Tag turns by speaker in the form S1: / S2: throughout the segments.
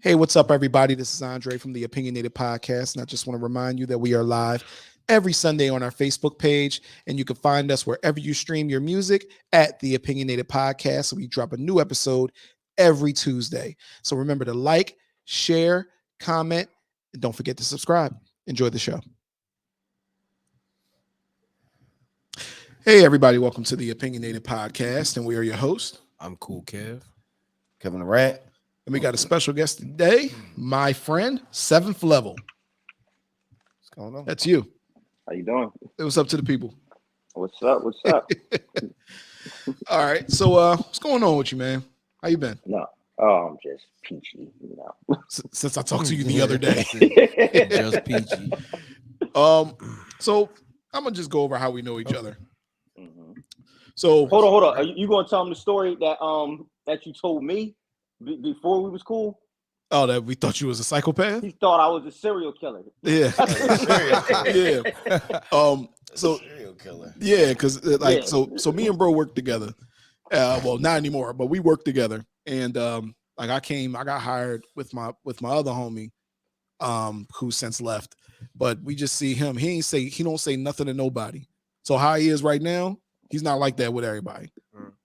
S1: Hey, what's up, everybody? This is Andre from the Opinionated podcast, and I just want to remind you that we are live every Sunday on our Facebook page, and you can find us wherever you stream your music at the Opinionated podcast. We drop a new episode every Tuesday. So remember to like, share, comment, and don't forget to subscribe. Enjoy the show. Hey, everybody, welcome to the Opinionated podcast, and we are your hosts.
S2: I'm Cool Kev.
S3: Kevin Durant.
S1: And we got a special guest today, my friend, 7th Level.
S3: What's going on?
S1: That's you.
S4: How you doing?
S1: It was up to the people.
S4: What's up? What's up?
S1: All right. So what's going on with you, man? How you been?
S4: No. Oh, I'm just peachy,
S1: Since I talked to you the other day.
S2: Just peachy.
S1: So I'm gonna just go over how we know each other.
S4: Mm-hmm.
S1: So
S4: hold on. Are you gonna tell them the story that you told me before we was cool?
S1: Oh, that we thought you was a psychopath?
S4: He thought I was a serial killer.
S1: Yeah. Yeah. So
S3: Serial killer.
S1: yeah, because so me and bro worked together. Well, not anymore, but we worked together. And I got hired with my other homie, who since left. But we just see him. He don't say nothing to nobody. So how he is right now, he's not like that with everybody.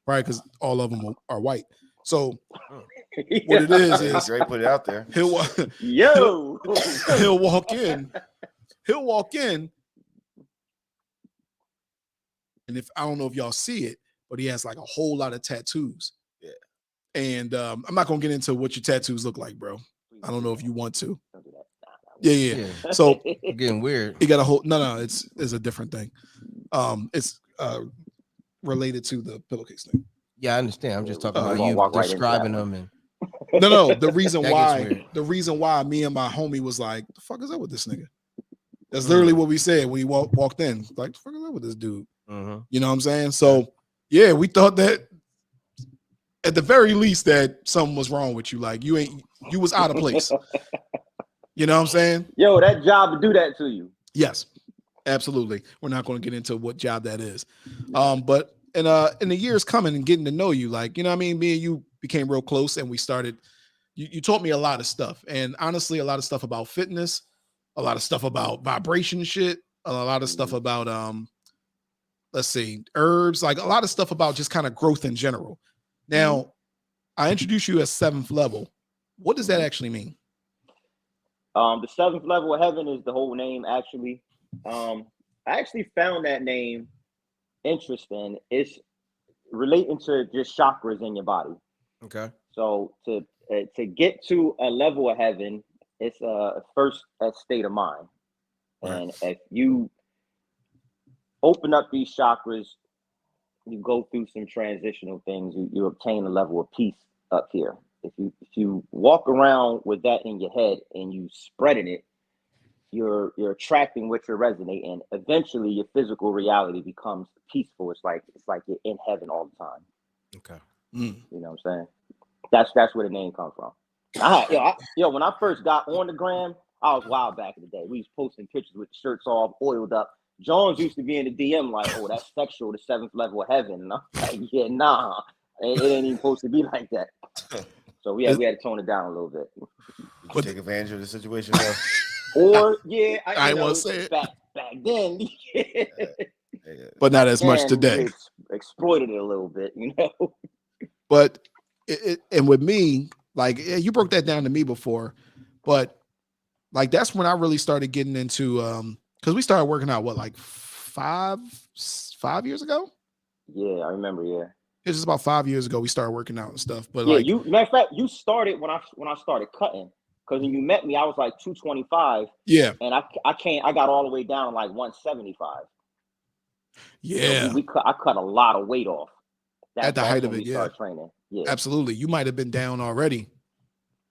S1: Right? Because all of them are white. So what it is
S3: Dre put it out there.
S1: he'll walk in, and if I don't know if y'all see it, but he has like a whole lot of tattoos.
S3: Yeah.
S1: And I'm not gonna get into what your tattoos look like, bro. I don't know if you want to. Yeah. So
S2: You're getting weird.
S1: he got a whole it's a different thing. It's related to the pillowcase thing.
S2: Yeah, I understand. I'm just talking
S4: We're
S2: about
S4: gonna
S2: you
S4: walk right into
S2: describing
S4: that
S2: them and
S1: No, the reason
S2: That gets
S1: why
S2: weird.
S1: me and my homie was like, the fuck is up with this nigga? That's literally what we said when he walked in. Like, the fuck is up with this dude? You know what I'm saying? So yeah, we thought that at the very least that something was wrong with you. Like you was out of place. You know what I'm saying?
S4: Yo, that job to do that to you.
S1: Yes, absolutely. We're not going to get into what job that is. But in the years coming and getting to know you, like, you know what I mean? Me and you became real close and we started, you taught me a lot of stuff. And honestly, a lot of stuff about fitness, a lot of stuff about vibration shit, a lot of stuff about, let's see, herbs, like a lot of stuff about just kind of growth in general. Now, I introduced you as 7th Level. What does that actually mean?
S4: The 7th level of heaven is the whole name, actually. I actually found that name interesting. It's relating to just chakras in your body.
S2: okay.
S4: So to get to a level of heaven, it's first a state of mind. And if you open up these chakras, you go through some transitional things, you obtain a level of peace up here. If you walk around with that in your head and you spreading it, you're attracting what you're resonating. Eventually your physical reality becomes peaceful. It's like you're in heaven all the time.
S2: Okay.
S4: You know what I'm saying? That's where the name comes from. When I first got on the gram, I was wild back in the day. We was posting pictures with the shirts all oiled up. Jones used to be in the DM like, oh, that's sexual, the 7th level of heaven. And I'm like, yeah, nah, it ain't even supposed to be like that. So we had to tone it down a little bit.
S3: Did you take advantage of the situation though?
S4: Or yeah,
S1: I didn't want to say it
S4: back then.
S3: Yeah.
S1: But not as much today.
S4: Exploited it a little bit, you know.
S1: But and with me, like, yeah, you broke that down to me before, but like that's when I really started getting into because we started working out like five years ago.
S4: Yeah, I remember. Yeah,
S1: it's just about 5 years ago we started working out and stuff. But
S4: yeah,
S1: like,
S4: matter of fact, you started when I started cutting. Because when you met me, I was like 225.
S1: Yeah.
S4: And I got all the way down like 175.
S1: Yeah.
S4: So I cut a lot of weight off.
S1: At the height of it, yeah.
S4: Training. Yeah.
S1: Absolutely. You might have been down already,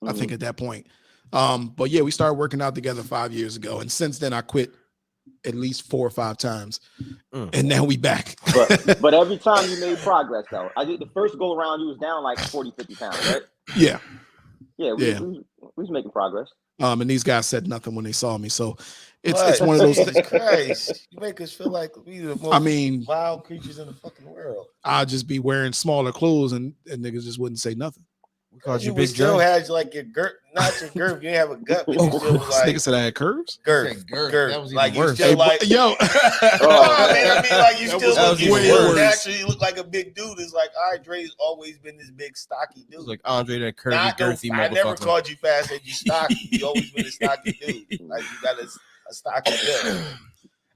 S1: I think, at that point. But yeah, we started working out together 5 years ago. And since then I quit at least 4 or 5 times. And now we back.
S4: but every time you made progress though. I did the first go around, you was down like 40, 50 pounds, right?
S1: Yeah.
S4: Yeah, we was making progress.
S1: And these guys said nothing when they saw me. So it's one of those things.
S3: Christ. You make us feel like we the most wild creatures in the fucking world.
S1: I'll just be wearing smaller clothes and niggas just wouldn't say nothing.
S2: called
S3: You
S2: Big
S3: still
S2: Dre.
S3: had like your girth, not your girth. You didn't have a gut, but you still was
S1: Nigga
S3: like
S1: said I had curves.
S3: girth.
S2: That was even
S3: Like you
S2: worse.
S3: still like.
S1: Yo,
S3: I mean, like you
S1: That
S3: still
S1: was
S3: look, you
S1: way
S3: still
S1: worse.
S3: naturally look like a big dude. It's like, all right, Dre's always been this big, stocky dude.
S2: It was like Andre, that curvy,
S3: Not no,
S2: girthy
S3: I never
S2: motherfucker.
S3: called you fast. Said you stocky. You always been a stocky dude. Like you got a stocky build.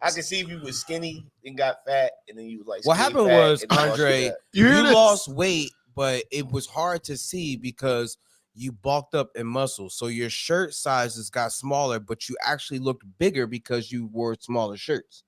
S3: I can see if you was skinny and got fat, and then you was like.
S2: What happened
S3: fat
S2: was,
S3: and then lost
S2: Andre,
S3: your gut.
S1: You
S2: you lost weight, but it was hard to see because you bulked up in muscle. So your shirt sizes got smaller, but you actually looked bigger because you wore smaller shirts.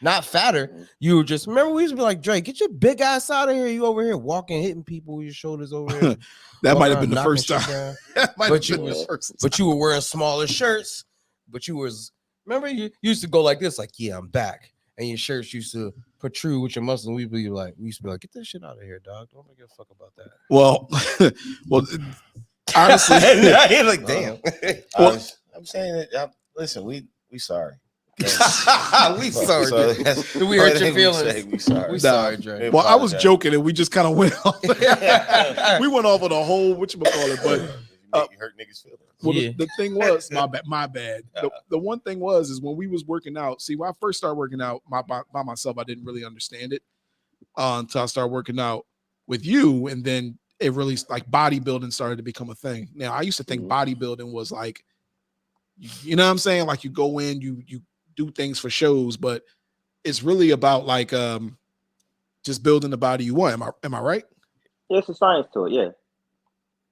S2: Not fatter. You were just, remember, we used to be like, Dre, get your big ass out of here. You over here walking, hitting people with your shoulders over here.
S1: that
S2: walking
S1: might have
S2: around
S1: been the
S2: knocking
S1: first
S2: shit
S1: time.
S2: down.
S1: That might
S2: But
S1: have
S2: you
S1: been the
S4: was-
S1: first
S2: But you were wearing smaller shirts. But you was, remember, you used to go like this, like, yeah, I'm back. And your shirts used to protrude with your muscles. We used to be like, get that shit out of here, dog. Don't give a fuck about that.
S1: Well, well, honestly,
S2: You're like, damn.
S1: Well-
S3: I'm saying it. Listen, we sorry.
S2: we sorry,
S3: So
S2: Dre.
S3: that's
S2: We hurt your
S3: everything we
S2: feelings.
S3: say, we sorry.
S2: We
S1: Nah.
S2: sorry, Dre.
S1: well, I was
S3: apologize.
S1: joking, and we just kind of went off. We went off on a whole whatchamacallit, but
S3: You hurt niggas' feelings.
S1: well,
S2: Yeah.
S1: the thing was, my bad. The one thing is when we was working out. See, when I first started working out by myself, I didn't really understand it until I started working out with you, and then it really like bodybuilding started to become a thing. Now, I used to think bodybuilding was like, you know what I'm saying? Like you go in, you do things for shows, but it's really about like just building the body you want. Am I right?
S4: There's a science to it, yeah.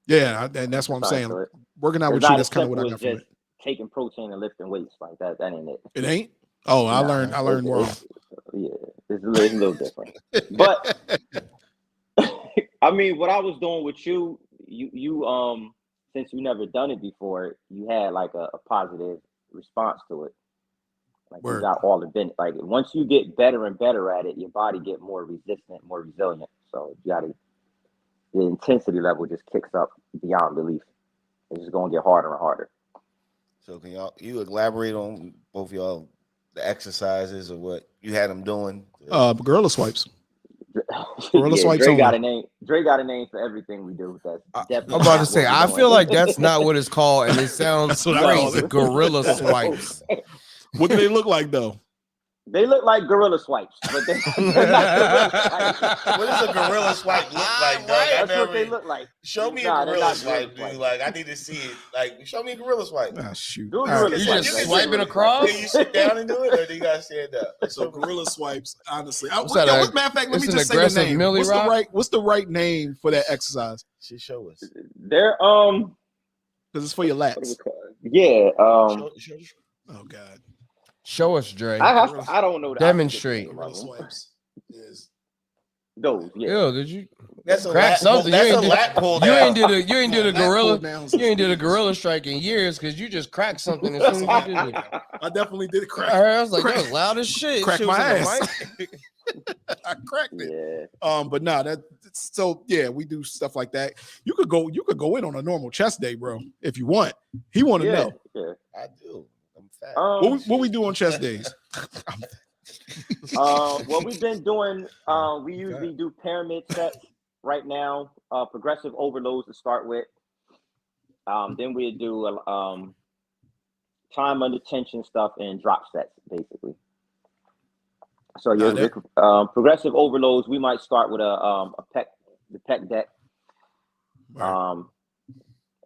S1: Yeah, and that's what I'm
S4: Science
S1: saying.
S4: to it.
S1: Working out
S4: It's
S1: with you,
S4: not
S1: that's
S4: as
S1: kind of what I
S4: simple
S1: got
S4: as
S1: from it.
S4: just taking protein and lifting weights like that. That ain't it.
S1: It ain't. Oh, I
S4: Nah,
S1: learned wrong.
S4: Yeah, it's a little different. But I mean, what I was doing with you, since you never done it before, you had like a positive response to it. Like
S1: Word.
S4: you got all the benefits. Like once you get better and better at it, your body get more resistant, more resilient. So the intensity level just kicks up beyond belief. It's just gonna get harder and harder.
S3: So can you elaborate on both y'all the exercises or what you had them doing?
S1: Gorilla swipes. Gorilla swipes
S4: Dre got
S1: only.
S4: a name. Dre got a name for everything we do. That's definitely.
S2: I'm about to
S4: not
S2: say,
S4: what we
S2: I
S4: doing.
S2: feel like that's not what it's called, and it sounds
S1: That's what I call
S2: crazy.
S1: it.
S2: Gorilla swipes.
S1: What do they look like though?
S4: They look like gorilla swipes, but they're not gorilla swipes.
S3: What does a gorilla swipe look like, dog?
S4: That's what they look like.
S3: Show me
S4: Nah,
S3: a
S4: they're
S3: gorilla
S4: not gorilla
S3: swipe, dude.
S4: swipes.
S3: Like I need to see it. Like show me a gorilla swipe.
S1: Ah, shoot.
S4: Do a
S1: All
S4: gorilla
S1: right.
S2: You
S4: swipe.
S2: just
S4: Like,
S2: swiping
S4: gorilla
S2: across?
S3: Can you sit down and do it, or do you gotta stand up?
S1: So gorilla swipes, honestly.
S2: What's that,
S1: Matter of fact, let
S2: it's
S1: me
S2: an
S1: just say the
S2: aggressive
S1: name.
S2: Millie Rock?
S1: What's the right name for that exercise?
S3: She show us.
S4: They're
S1: Because it's for your
S4: what is
S1: lats.
S4: it called? Yeah.
S1: Oh God.
S2: Show us, Dre.
S4: I don't know.
S2: Demonstrate.
S1: Gorilla swipes is
S4: Those. Yeah.
S2: Yo, did you
S3: That's a
S2: crack
S3: lat,
S2: something?
S3: That's
S2: You
S3: a
S2: ain't
S3: lat pull
S2: did, you
S3: down.
S2: ain't did a you ain't did a
S1: Lat pull
S2: gorilla.
S1: downs
S2: You ain't did a
S1: is-
S2: gorilla strike in years because you just cracked something as soon as you did it.
S1: I definitely did
S2: I
S1: crack.
S2: heard, I was like,
S1: Crack-
S2: that was loud as shit.
S1: crack
S2: Shit
S1: my
S2: was in the
S1: ass.
S2: mic.
S1: I cracked it.
S4: Yeah.
S1: But no, so yeah, we do stuff like that. You could go in on a normal chest day, bro, if you want. He want to
S4: Yeah.
S1: know
S4: Yeah.
S3: I do. I'm fat.
S1: what we do on chest days.
S4: What we've been doing, we usually do pyramid sets right now, progressive overloads to start with. Then we do time under tension stuff and drop sets, basically. So your progressive overloads, we might start with the pec deck.
S1: Right.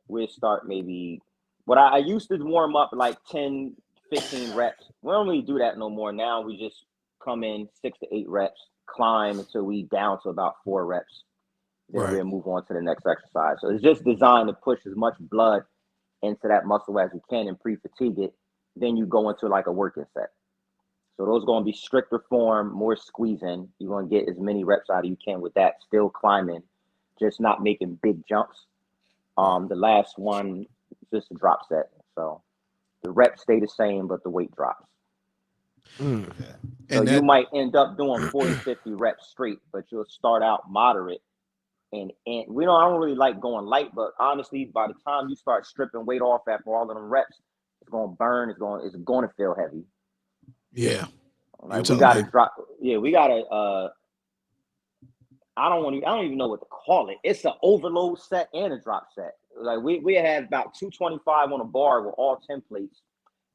S4: We'll start maybe what I used to warm up like 10, 15 reps. We don't really do that no more. Now we just come in 6 to 8 reps, climb until we down to about 4 reps. Then
S1: Right.
S4: we'll move on to the next exercise. So it's just designed to push as much blood into that muscle as you can and pre-fatigue it. Then you go into like a working set. So those are going to be stricter form, more squeezing. You're going to get as many reps out of you can with that, still climbing, just not making big jumps. The last one is just a drop set. So the reps stay the same, but the weight drops.
S2: Mm.
S4: So you might end up doing 40, 50 reps straight, but you'll start out moderate. And I don't really like going light, but honestly, by the time you start stripping weight off after all of them reps, it's going to burn. It's going to feel heavy.
S1: Yeah.
S4: Like we got to drop. Yeah, we got to I don't even know what to call it. It's an overload set and a drop set. Like we had about 225 on a bar with all 10 plates.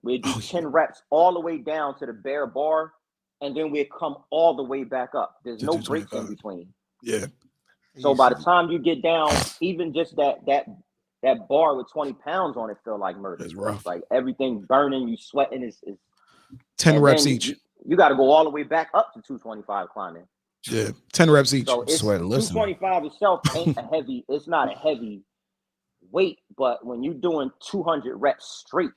S4: We'd do 10 reps all the way down to the bare bar, and then we'd come all the way back up. There's no breaks in between.
S1: Yeah.
S4: So by the time you get down, even just that bar with 20 pounds on it feel like murder.
S1: It's rough.
S4: Like everything burning, you sweating. Is
S1: 10 reps each.
S4: You got to go all the way back up to 225 climbing.
S1: Yeah, 10 reps each.
S4: So it's 225 itself ain't a heavy. It's not a heavy weight, but when you're doing 200 reps straight,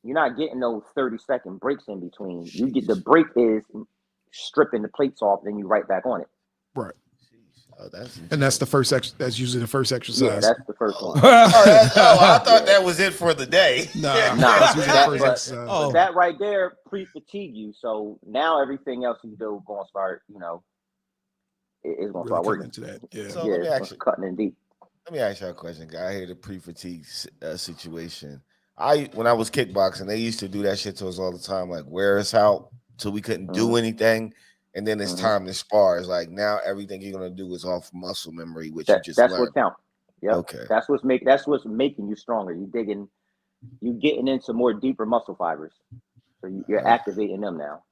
S4: you're not getting those 30-second breaks in between. You get the break is stripping the plates off, then you right back on it.
S1: Right.
S3: Oh,
S1: that's the first. That's usually the first exercise.
S4: Yeah, that's the first one.
S3: I thought that was it for the day.
S1: Nah,
S4: that's
S1: usually
S4: that,
S1: the first exercise.
S4: But that right there pre-fatigue you. So now everything else you do going to start. It's going to
S1: Really
S4: start working.
S1: into that. Yeah.
S3: So
S4: Yeah,
S3: let me
S4: it's
S3: ask you,
S4: cutting in deep.
S3: let me ask you a question, guy. I hear the pre-fatigue situation. When I was kickboxing, they used to do that shit to us all the time, like wear us out till we couldn't do anything, and then it's time to spar. It's like now everything you're gonna do is off muscle memory, which you just
S4: that's
S3: learned.
S4: what counts. Yeah.
S3: Okay.
S4: That's what's making you stronger. You getting into more deeper muscle fibers, so you're activating them now.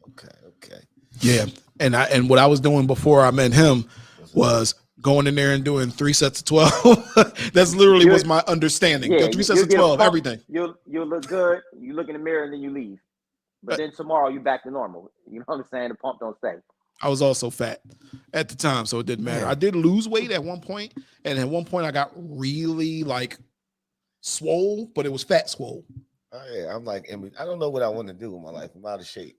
S3: Okay.
S1: Yeah, and what I was doing before I met him was going in there and doing 3 sets of 12. That's literally was my understanding.
S4: Yeah,
S1: 3 sets of 12, everything.
S4: You'll look good. You look in the mirror and then you leave. But then tomorrow you're back to normal. You know what I'm saying? The pump don't stay.
S1: I was also fat at the time, so it didn't matter. I did lose weight at one point, and at one point I got really like swole, but it was fat swole.
S3: Oh, yeah, I'm like, I don't know what I want to do with my life. I'm out of shape.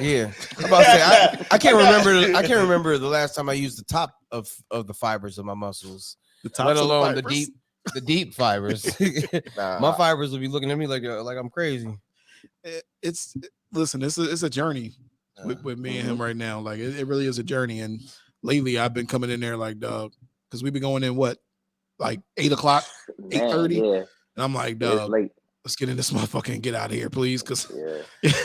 S2: Yeah, I'm about to say I can't remember. I can't remember the last time I used the top of the fibers of my muscils, let alone the deep fibers. My fibers will be looking at me like I'm crazy.
S1: It's a journey with me and him right now. Like it really is a journey. And lately I've been coming in there like dog, because we've been going in like 8 o'clock, 8:30, and I'm like dog. Let's get in this motherfucker and get out of here, please, because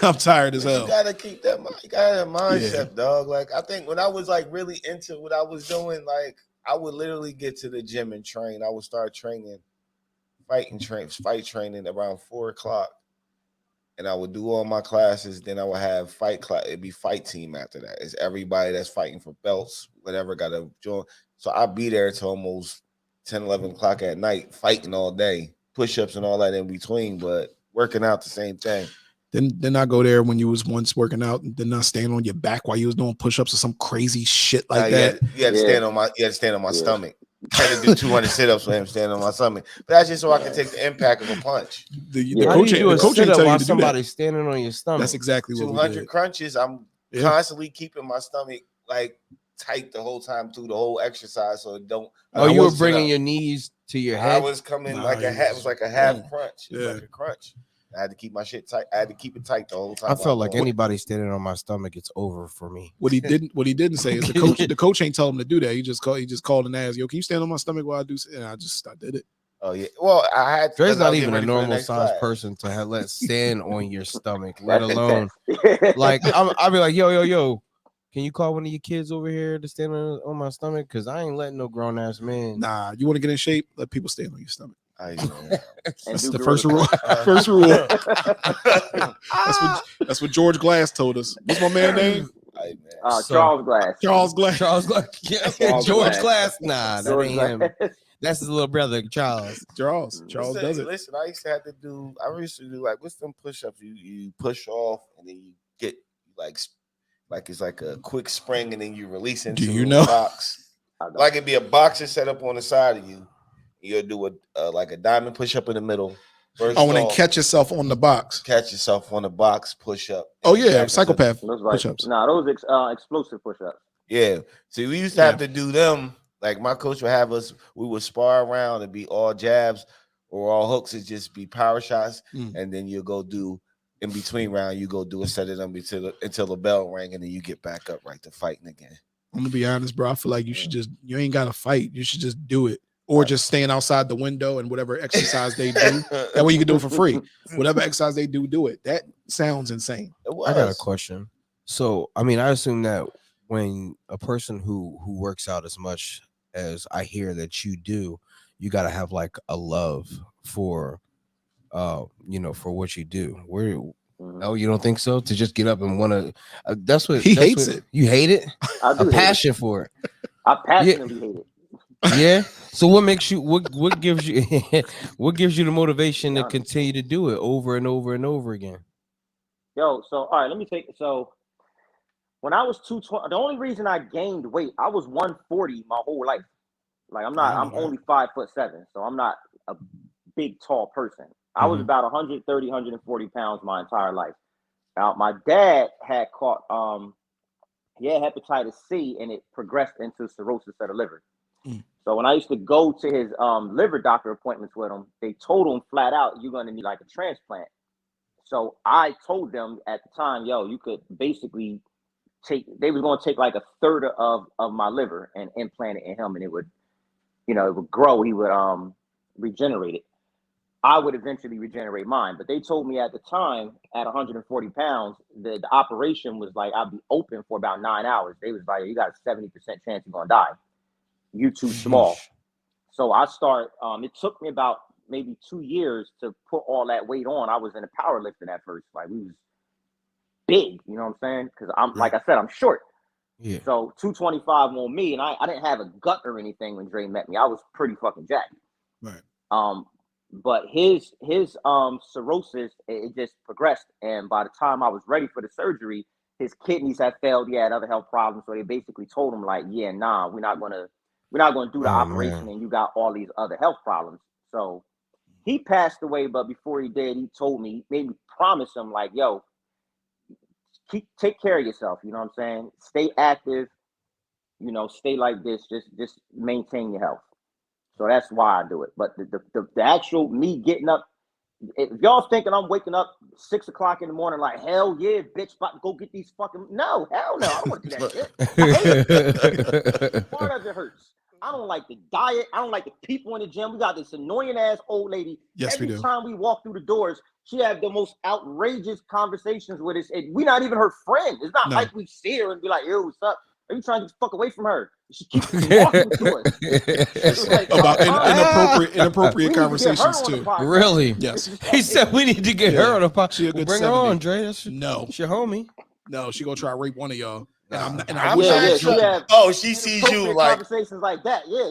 S1: I'm tired as hell.
S3: You gotta keep that. You gotta have mindset, dog. Like I think when I was like really into what I was doing, like I would literally get to the gym and train. I would start training, fight training around 4 o'clock, and I would do all my classes. Then I would have fight class. It'd be fight team after that. It's everybody that's fighting for belts, whatever, got to join. So I'd be there till almost 10, 11 o'clock at night, fighting all day. Push-ups and all that in between, but working out the same thing.
S1: Then I go there when you was once working out, and then I stand on your back while you was doing push-ups or some crazy shit like that.
S3: You had to stand on my stomach. I had to do 200 sit-ups with him standing on my stomach. But that's just so I can take the impact of a punch.
S1: The coach ain't tell you to do
S2: somebody standing on your stomach.
S1: That's exactly what
S3: 200 crunches. I'm constantly keeping my stomach like tight the whole time through the whole exercise, so it don't.
S2: You were bringing your knees to your head.
S3: I was coming like a half. It was like a half crunch. It was like a crunch. I had to keep my shit tight. I had to keep it tight the whole time.
S2: I felt like anybody standing on my stomach, it's over for me.
S1: What he didn't say is the coach ain't told him to do that. He just called and asked, "Yo, can you stand on my stomach while I do?" And I did it.
S3: Oh yeah. Well, I had.
S2: Dre's not even a normal size person to let stand on your stomach, let alone like I'll be like, yo. Can you call one of your kids over here to stand on my stomach? Because I ain't letting no grown ass man.
S1: Nah, you want to get in shape? Let people stand on your stomach.
S3: That's
S1: the first rule. First rule. That's what George Glass told us. What's my man name?
S4: Charles Glass.
S1: Charles Glass.
S2: George Glass. Nah, that ain't him. That's his little brother, Charles.
S1: Charles does it.
S3: Listen, I used to do like what's them push-ups? You push off and then you get like it's like a quick spring and then you release into a box. Like it'd be a box that's set up on the side of you. You'll do like a diamond push-up in the middle.
S1: And then catch yourself on the box.
S3: Catch yourself on the box, push up.
S1: Oh yeah, psychopath push-ups.
S4: Nah, those explosive push-ups.
S3: Yeah. See, we used to have to do them. Like my coach would have us, we would spar around and be all jabs or all hooks. It'd just be power shots. And then you'll go do in between round, you go do a set of them until the bell ring, and then you get back up right to fighting again.
S1: I'm gonna be honest, bro. I feel like you ain't gotta fight. You should just do it. Or just stand outside the window and whatever exercise they do. That way you can do it for free. Whatever exercise they do it. That sounds insane.
S2: I got a question. So, I mean, I assume that when a person who works out as much as I hear that you do, you got to have like a love for for what you do. Where
S4: Mhm.
S2: no, you don't think so? To just get up and want to that's what
S1: He
S2: that's
S1: hates
S2: what
S1: it.
S2: you hate it?
S4: I
S2: A
S4: do hate it.
S2: passion for it.
S4: I
S2: Yeah.
S4: passionately hate it.
S2: Yeah. So what makes you what gives you what gives you the
S4: To
S2: motivation
S4: be
S2: to
S4: honest.
S2: continue to do it over and over and over again?
S4: Yo, so all right, let me take so when I was 220, the only reason I gained weight, I was 140 my whole life. Like
S1: I
S4: I'm
S1: know that.
S4: only 5'7", so I'm not a big tall person. I was
S2: Mhm.
S4: about 130, 140 pounds my entire life. Now my dad had caught he had hepatitis C and it progressed into cirrhosis of the liver.
S1: Mm.
S4: So when I used to go to his liver doctor appointments with him, they told him flat out, you're gonna need like a transplant. So I told them at the time, yo, you could basically they was gonna take like a third of my liver and implant it in him and it would, it would grow, he would regenerate it. I would eventually regenerate mine. But they told me at the time, at 140 pounds, the operation was like I'd be open for about 9 hours. They was like, you got a 70% chance you're gonna die. You too small.
S2: Sheesh.
S4: So I start. It took me about maybe 2 years to put all that weight on. I was in a powerlifting at first, like we was big. You know what I'm saying? Because I'm
S1: Right.
S4: like I said, I'm short.
S2: Yeah.
S4: So 225 on me, and I didn't have a gut or anything when Dre met me. I was pretty fucking jacked.
S1: Right.
S4: Um, but his cirrhosis it just progressed, and by the time I was ready for the surgery, his kidneys had failed. He had other health problems, so they basically told him like, yeah, nah, we're not gonna do the
S2: Oh
S4: operation,
S2: man.
S4: and you got all these other health problems. So he passed away, but before he did, he told me, he made me promise him like, yo, take care of yourself. You know what I'm saying? Stay active. Stay like this. Just maintain your health. So that's why I do it. But the actual me getting up, if y'all thinking I'm waking up 6 o'clock in the morning, like hell yeah, bitch, about to go get these fucking no, hell no, I don't want to do that shit. I hate it. Part of it hurts. I don't like the diet. I don't like the people in the gym. We got this annoying ass old lady.
S1: Yes, we
S4: Every
S1: do.
S4: time we walk through the doors, she have the most outrageous conversations with us. And we not even her friend. It's not
S1: No.
S4: like we see her and be like, yo, what's up? Are you trying to get the fuck away from her? She keeps talking to us. Like,
S1: About
S4: calm down.
S1: inappropriate
S4: We need to get her
S1: conversations
S4: on the
S1: too.
S4: podcast.
S2: Really?
S1: Yes.
S2: He said we need to get her
S1: Yeah.
S2: on the pod.
S1: She a
S2: Well,
S1: good
S2: bring her
S1: 70.
S2: on, Dre. That's
S1: No.
S2: your homie.
S1: No, she gonna try to rape one of y'all. And
S2: Nah.
S1: I
S3: I'm
S1: wish I
S4: Yeah,
S1: was
S3: not
S4: yeah.
S3: sure.
S4: She
S1: joking.
S4: have
S3: Oh, she sees you
S4: inappropriate
S3: like,
S4: conversations like that. Yeah,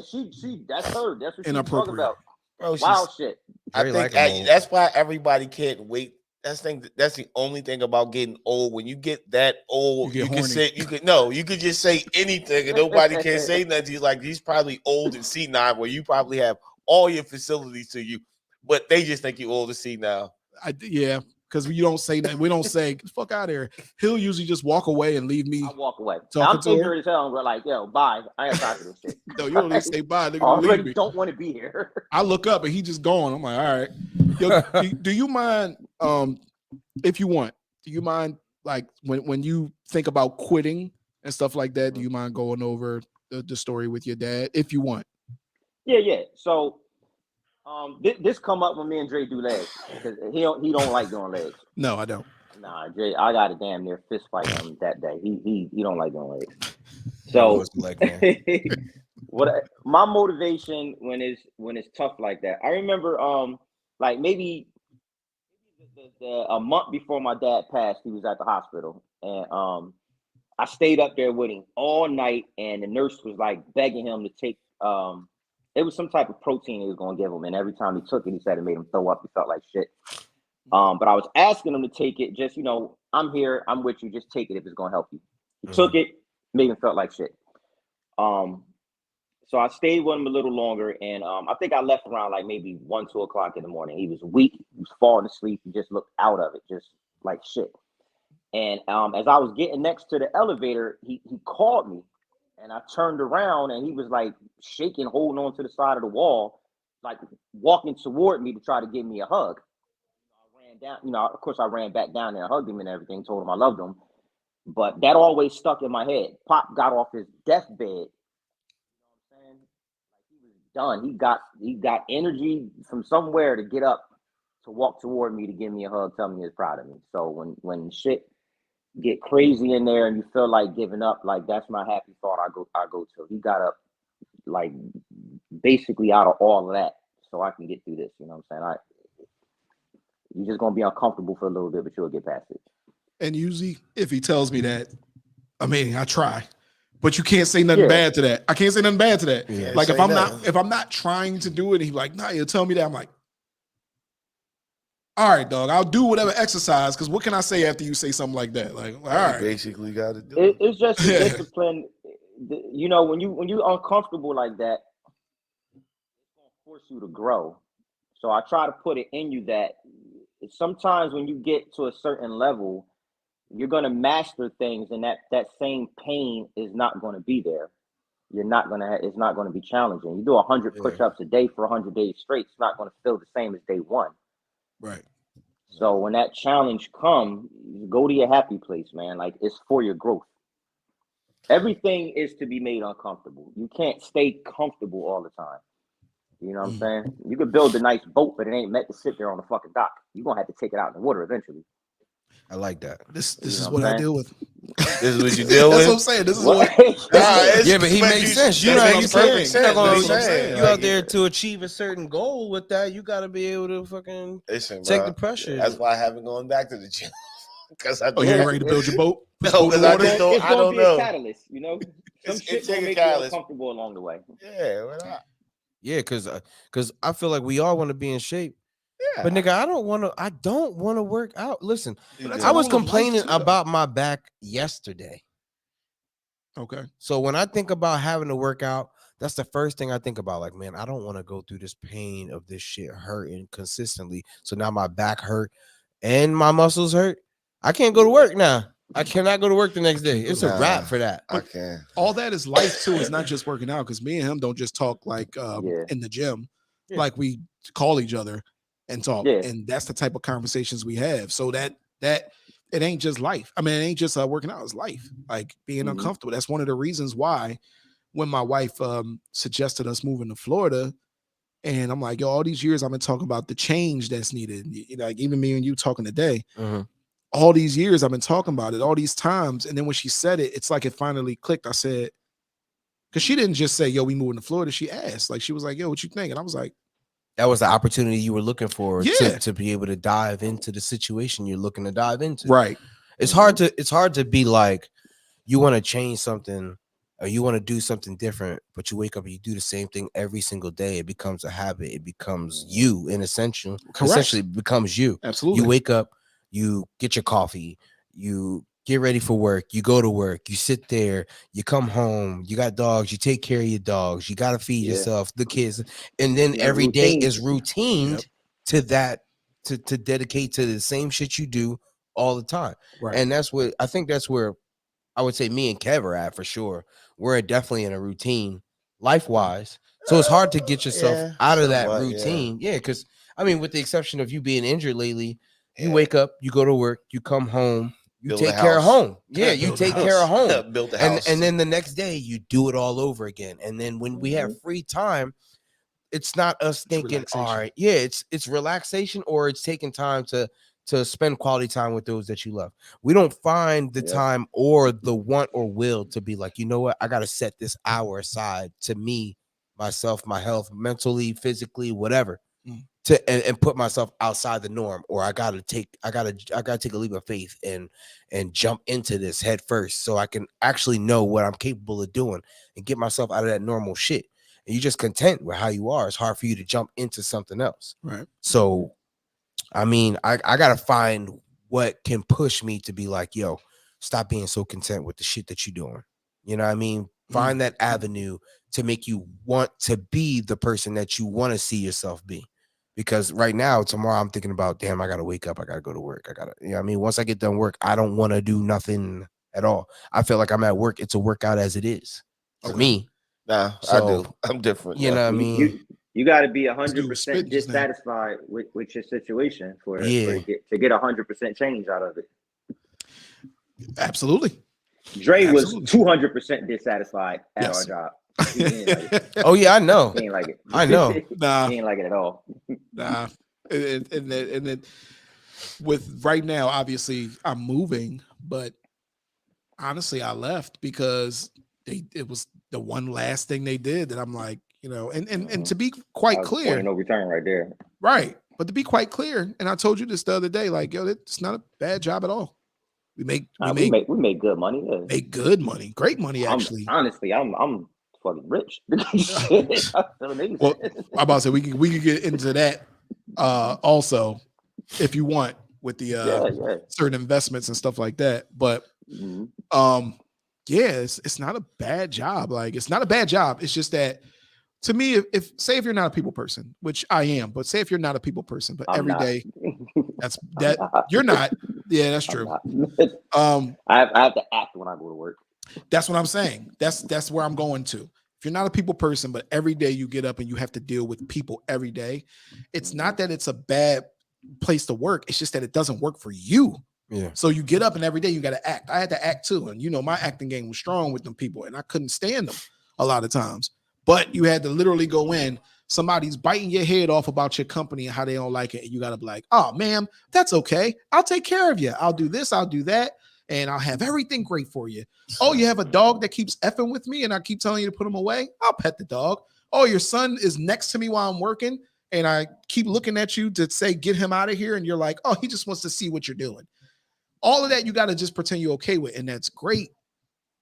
S4: that's her. That's what she be talking
S1: Inappropriate.
S4: about.
S3: bro.
S4: Wild shit.
S3: I
S2: Dre
S3: think
S2: like him old.
S3: that's why everybody can't wait. That's the only thing about getting old. When you get that
S1: You
S3: old,
S1: get
S3: you can
S1: horny.
S3: say you could just say anything and nobody can say nothing to you. Like he's probably old and senile, where you probably have all your facilities to you, but they just think you're old and senile.
S1: Yeah, because you don't say nothing. We don't say "Get the fuck out of here." He'll usually just walk away and leave
S4: I
S1: me
S4: walk away.
S1: talking
S4: I'm
S1: to her.
S4: ignorant as hell. But like, yo, bye. I ain't got time for this shit.
S1: No, you don't even say bye. Nigga,
S4: I
S1: just leave
S4: already
S1: me.
S4: don't want to be here.
S1: I look up and he just gone. I'm like, all right. Yo, do you mind if you want, do you mind like when you think about quitting and stuff like that, do you mind going over the story with your dad if you want?
S4: Yeah. So this come up when me and Dre do legs because he don't like doing legs.
S1: No, I don't.
S4: Nah, Dre, I got a damn near fist fight him that day. He don't like doing legs.
S2: He was
S4: So
S2: the leg man.
S4: my motivation when it's tough like that. I remember like maybe a month before my dad passed, he was at the hospital, and I stayed up there with him all night, and the nurse was like begging him to take it was some type of protein he was gonna give him, and every time he took it, he said it made him throw up. He felt like shit. But I was asking him to take it, just I'm here, I'm with you, just take it if it's gonna help you. He took it, made him felt like shit. Um, so I stayed with him a little longer, and I think I left around like maybe 1, 2 o'clock in the morning. He was weak, he was falling asleep, he just looked out of it, just like shit. And as I was getting next to the elevator, he called me, and I turned around, and he was like shaking, holding on to the side of the wall, like walking toward me to try to give me a hug. I ran down, of course, I ran back down there and hugged him and everything, told him I loved him. But that always stuck in my head. Pop got off his deathbed, saying like he was done. He got energy from somewhere to get up to walk toward me to give me a hug, tell me he was proud of me. So when shit get crazy in there and you feel like giving up, like that's my happy thought I go to. He got up like basically out of all of that so I can get through this. You know what I'm saying? You're just gonna be uncomfortable for a little bit, but you'll get past it.
S1: And usually, if he tells me that, I mean, I try, but you can't say nothing
S4: Yeah.
S1: bad to that. I can't say nothing bad to that.
S2: Yeah.
S1: Like
S3: Say
S1: if I'm
S3: nothing.
S1: not trying to do it, he's like, nah, you'll tell me that. I'm like, all right, dog, I'll do whatever exercise. Because what can I say after you say something like that? Like, all
S3: You
S1: right,
S3: basically got to do
S4: It's just the
S1: Yeah.
S4: discipline. You know, when you uncomfortable like that, it's gonna force you to grow. So I try to put it in you that sometimes when you get to a certain level, you're gonna master things, and that same pain is not gonna be there. You're not gonna. It's not gonna be challenging. You do 100
S2: Yeah.
S4: push-ups a day for 100 days straight. It's not gonna feel the same as day one.
S1: right.
S4: So when that challenge come, go to your happy place, man. Like it's for your growth. Everything is to be made uncomfortable. You can't stay comfortable all the time. You know what I'm saying? You could build a nice boat, but it ain't meant to sit there on the fucking dock. You're gonna have to take it out in the water eventually.
S2: I like that.
S1: This
S4: You
S1: is
S4: know
S1: what
S4: what
S1: I
S4: I'm
S1: deal with.
S3: This is what you deal
S1: That's
S3: with?
S1: what I'm saying. This is
S4: What?
S1: what.
S2: Yeah, but he makes sense. You
S3: That
S2: know,
S3: makes
S2: you can't-
S3: perfect
S2: you're not
S3: sense.
S2: gonna-
S3: That's what I'm
S1: you-
S3: saying.
S2: You
S3: Like,
S2: out there to achieve a certain goal with that, you got to be able to fucking
S3: listen,
S2: take
S3: bro,
S2: the pressure.
S3: That's why I haven't gone back to the gym because I
S1: Oh, you ain't ready to build your boat? Put
S3: No,
S1: your boat in
S3: because I
S1: water?
S3: just don't.
S4: It's
S3: I
S4: gonna
S3: don't
S4: be a
S3: know.
S4: catalyst, you know. Some
S3: It's
S4: shit
S3: take
S4: gonna
S3: a
S4: make
S3: catalyst.
S4: you uncomfortable along the way.
S3: Yeah,
S2: Yeah, because I feel like we all want to be in shape.
S3: yeah.
S2: But nigga, I don't want to work out. Listen,
S3: You
S1: that's
S3: do.
S2: I was
S1: all of life,
S2: complaining
S1: too, though.
S2: about my back yesterday.
S1: Okay.
S2: So when I think about having to work out, that's the first thing I think about. Like, man, I don't want to go through this pain of this shit hurting consistently. So now my back hurt and my muscles hurt. I can't go to work now. I cannot go to work the next day. It's a wrap for that.
S3: I can't.
S1: All that is life too. It's not just working out because me and him don't just talk like
S4: Yeah.
S1: in the gym,
S2: Yeah.
S1: like we call each other and talk,
S4: Yeah.
S1: and that's the type of conversations we have. So that it ain't just life. I mean, it ain't just working out. It's life, like being
S4: Mhm.
S1: uncomfortable. That's one of the reasons why when my wife suggested us moving to Florida, and I'm like, yo, all these years I've been talking about the change that's needed. You know, like even me and you talking today.
S2: Mhm.
S1: All these years I've been talking about it, all these times. And then when she said it, it's like it finally clicked. I said, because she didn't just say, yo, we moving to Florida. She asked, like, she was like, yo, what you think? And I was like,
S2: That was the opportunity you were looking for
S1: Yeah.
S2: to be able to dive into the situation you're looking to dive into.
S1: right.
S2: It's hard to be like you want to change something or you want to do something different, but you wake up and you do the same thing every single day. It becomes a habit. It becomes you in essentially it becomes you.
S1: Absolutely.
S2: You wake up, you get your coffee, you get ready for work, you go to work, you sit there, you come home, you got dogs, you take care of your dogs, you got to feed
S4: Yeah.
S2: yourself, the kids, and then
S4: Yeah,
S2: every day
S4: routine.
S2: is routine
S1: Yep.
S2: to that to dedicate to the same shit you do all the time.
S1: Right.
S2: And that's what I think that's where I would say me and Kev are at for sure. We're definitely in a routine life-wise. So it's hard to get yourself
S3: Yeah,
S2: out of that
S3: somewhat,
S2: routine. Yeah, because I mean, with the exception of you being injured lately, you
S3: Yeah.
S2: wake up, you go to work, you come home, you
S3: Build a
S2: take care of
S3: house.
S2: home. Yeah, you
S1: Build a
S2: take
S1: house.
S2: care of home.
S3: Build a
S2: And
S3: house.
S2: then the next day you do it all over again. And then when we have free time, it's not us thinking,
S1: relaxation.
S2: all right, yeah, it's relaxation or it's taking time to spend quality time with those that you love. We don't find the
S4: Yeah.
S2: time or the want or will to be like, you know what, I got to set this hour aside to me, myself, my health, mentally, physically, whatever,
S1: Mm.
S2: and put myself outside the norm, or I gotta take a leap of faith and jump into this head first so I can actually know what I'm capable of doing and get myself out of that normal shit. And you're just content with how you are. It's hard for you to jump into something else.
S1: Right.
S2: So, I mean, I got to find what can push me to be like, yo, stop being so content with the shit that you're doing. You know what I mean? Find that avenue to make you want to be the person that you want to see yourself be. Because right now, tomorrow, I'm thinking about, damn, I got to wake up. I got to go to work. You know what I mean? Once I get done work, I don't want to do nothing at all. I feel like I'm at work. It's a workout as it is for
S1: Okay.
S2: me.
S3: Nah, I
S2: So,
S3: do. I'm different.
S2: You know what I
S4: You
S2: mean?
S4: you got to be
S1: This dude was
S4: 100%
S1: spitting just now.
S4: dissatisfied with your situation for
S2: Yeah.
S4: to get 100% change out of it.
S1: Absolutely.
S4: Dre was
S1: Absolutely.
S4: 200% dissatisfied at
S1: Yes.
S4: our job. He ain't like it.
S2: Oh, yeah, I know.
S4: He ain't like it.
S2: I know.
S1: Nah.
S4: He ain't like it at all.
S1: Nah. And then with right now, obviously I'm moving, but honestly, I left because it was the one last thing they did that I'm like, and to be
S4: That
S1: quite
S4: was the point
S1: clear,
S4: of no return right there.
S1: right? But to be quite clear, and I told you this the other day, like, yo, it's not a bad job at all. We make we
S4: We
S1: make
S4: make good money. Yeah.
S1: make good money, great money
S4: I'm
S1: actually.
S4: honestly, I'm fucking rich. Shit, I feel amazing.
S1: Well, I'm about to say we could get into that also if you want with the
S4: Yeah.
S1: certain investments and stuff like that. But
S4: Mhm.
S1: yeah, it's not a bad job. Like it's not a bad job. It's just that to me, if say if you're not a people person, which I am, but say if you're not a people person, but
S4: I'm
S1: every
S4: not.
S1: day that's
S4: I'm
S1: that
S4: not.
S1: you're not. Yeah, that's
S4: I'm
S1: true.
S4: not.
S1: Um,
S4: I have to act when I go to work.
S1: that's what I'm saying. That's where I'm going to. If you're not a people person, but every day you get up and you have to deal with people every day, it's not that it's a bad place to work. It's just that it doesn't work for you.
S2: Yeah.
S1: So you get up and every day you got to act. I had to act too. And my acting game was strong with them people and I couldn't stand them a lot of times. But you had to literally go in. Somebody's biting your head off about your company and how they don't like it. And you got to be like, oh, ma'am, that's okay. I'll take care of you. I'll do this. I'll do that. And I'll have everything great for you. Oh, you have a dog that keeps effing with me and I keep telling you to put him away? I'll pet the dog. Oh, your son is next to me while I'm working and I keep looking at you to say, get him out of here. And you're like, oh, he just wants to see what you're doing. All of that you got to just pretend you're okay with. And that's great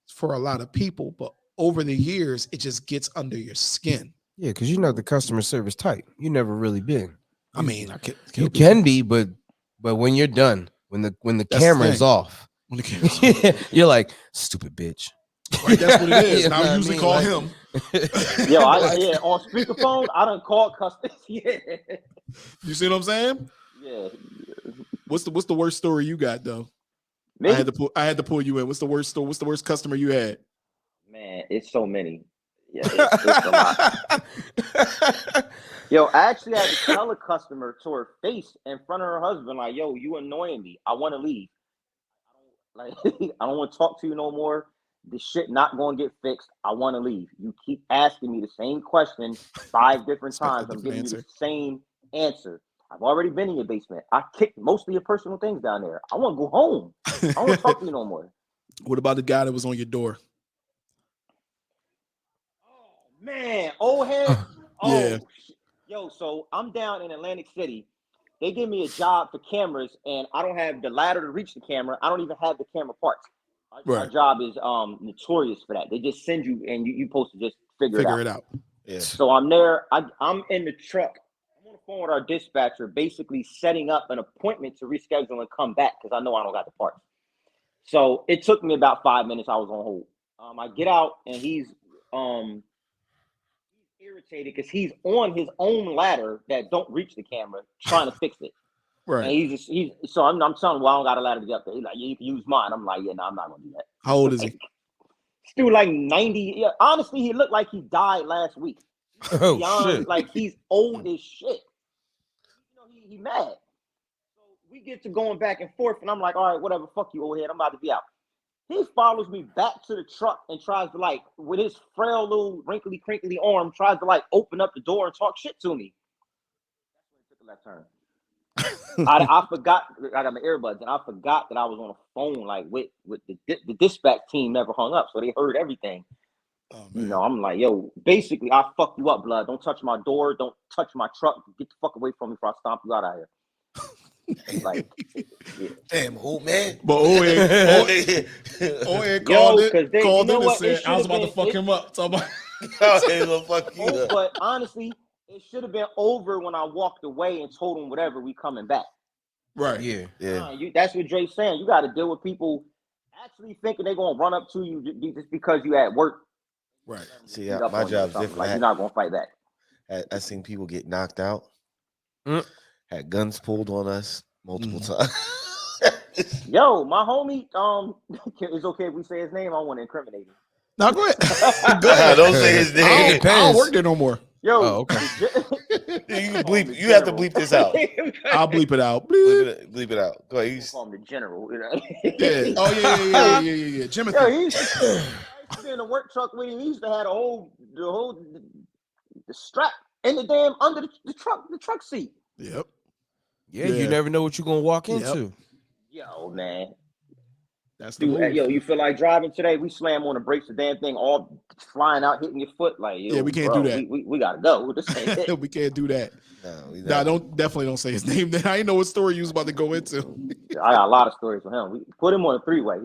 S1: for a lot of people. But over the years, it just gets under your skin.
S2: Yeah, because the customer service type. You never really been.
S1: I mean,
S2: You can be, but when you're done, when the
S1: That's the
S2: camera is
S1: thing.
S2: off,
S1: When the camera's off.
S2: you're like, stupid bitch.
S1: Right, that's what it is.
S2: You
S1: And
S2: know
S1: I
S2: what I
S1: usually
S2: mean?
S1: call
S2: Like-
S1: him.
S4: Yo,
S1: Like,
S4: on speakerphone, I done called customers. Yeah.
S1: you see what I'm saying?
S4: Yeah.
S1: What's the worst story you got though?
S4: Me?
S1: I had to pull you in. What's the worst story? What's the worst customer you had?
S4: Man, it's so many. Yeah, it's a lot. Yo, I actually had to tell a customer to her face in front of her husband, like, yo, you annoying me. I want to leave. I don't want to talk to you no more. This shit not going to get fixed. I want to leave. You keep asking me the same question 5 different
S1: Expect a
S4: times. I'm
S1: different
S4: giving you
S1: answer.
S4: the same answer. I've already been in your basement. I kicked most of your personal things down there. I want to go home. I don't want to talk to you no more.
S1: What about the guy that was on your door?
S4: Oh, man. Old head.
S1: Yeah.
S4: Yo, so I'm down in Atlantic City. They give me a job for cameras, and I don't have the ladder to reach the camera. I don't even have the camera parts. Our
S1: Right.
S4: job is notorious for that. They just send you, and you supposed to just figure
S1: it out.
S3: Yeah.
S4: So I'm there. I'm in the truck. I'm on the phone with our dispatcher, basically setting up an appointment to reschedule and come back because I know I don't got the parts. So it took me about 5 minutes. I was on hold. I get out, and he's irritated because he's on his own ladder that don't reach the camera, trying to fix it.
S1: Right.
S4: And he's so I'm telling him, well, I don't got a ladder to get up there. He's like, yeah, you can use mine. I'm like, yeah, no, I'm not gonna do that.
S1: How old is he?
S4: This dude like 90. Yeah, honestly, he looked like he died last week.
S2: Oh
S4: Beyond,
S2: shit!
S4: like he's old as shit. He mad. So we get to going back and forth, and I'm like, all right, whatever, fuck you, old head. I'm about to be out. He follows me back to the truck and tries to, like, with his frail little wrinkly, crinkly arm, tries to like open up the door and talk shit to me. That's when he took a left turn. I forgot. I got my earbuds, and I forgot that I was on a phone, like with the dispatch team. Never hung up, so they heard everything.
S1: Oh, man.
S4: I'm like, yo, basically, I fuck you up, blood. Don't touch my door. Don't touch my truck. Get the fuck away from me before I stomp you out of here. Like, yeah.
S3: Damn, old man.
S1: But Owen called it and said, I was about to fuck him up. So
S3: Fuck you up.
S4: But honestly, it should have been over when I walked away and told them whatever, we coming back.
S1: right.
S3: Yeah.
S4: That's what Dre's saying. You got to deal with people actually thinking they're going to run up to you just because you at work.
S1: Right.
S3: See, my job's different.
S4: Like, you're not going to fight back.
S3: I seen people get knocked out.
S2: Mm.
S3: Had guns pulled on us multiple times.
S4: Yo, my homie, it's okay if we say his name. I want to incriminate him.
S1: Now go ahead. Go ahead.
S3: Don't say his name.
S1: I don't work there no more.
S4: Yo,
S2: Oh, okay.
S3: You can bleep. You have to bleep this out.
S1: I'll bleep it out.
S3: Bleep it out. Go ahead.
S4: We'll call him the general. You know?
S1: Yeah. Oh yeah. Jimothy.
S4: Yo, he used to be in the work truck with him. He used to have the strap in the damn under the truck seat.
S1: Yep.
S2: Yeah, you never know what you're gonna walk into.
S4: Yo, man.
S1: That's the
S4: Dude,
S1: move.
S4: yo, you feel like driving today? We slam on the brakes, the damn thing all flying out, hitting your foot. Like, yo,
S1: Yeah, we can't
S4: bro,
S1: do that.
S4: We gotta go. This ain't it.
S1: We can't do that.
S3: No, we
S1: Nah,
S3: not.
S1: definitely don't say his name. I didn't know what story you was about to go into.
S4: I got a lot of stories with him. We put him on a 3-way.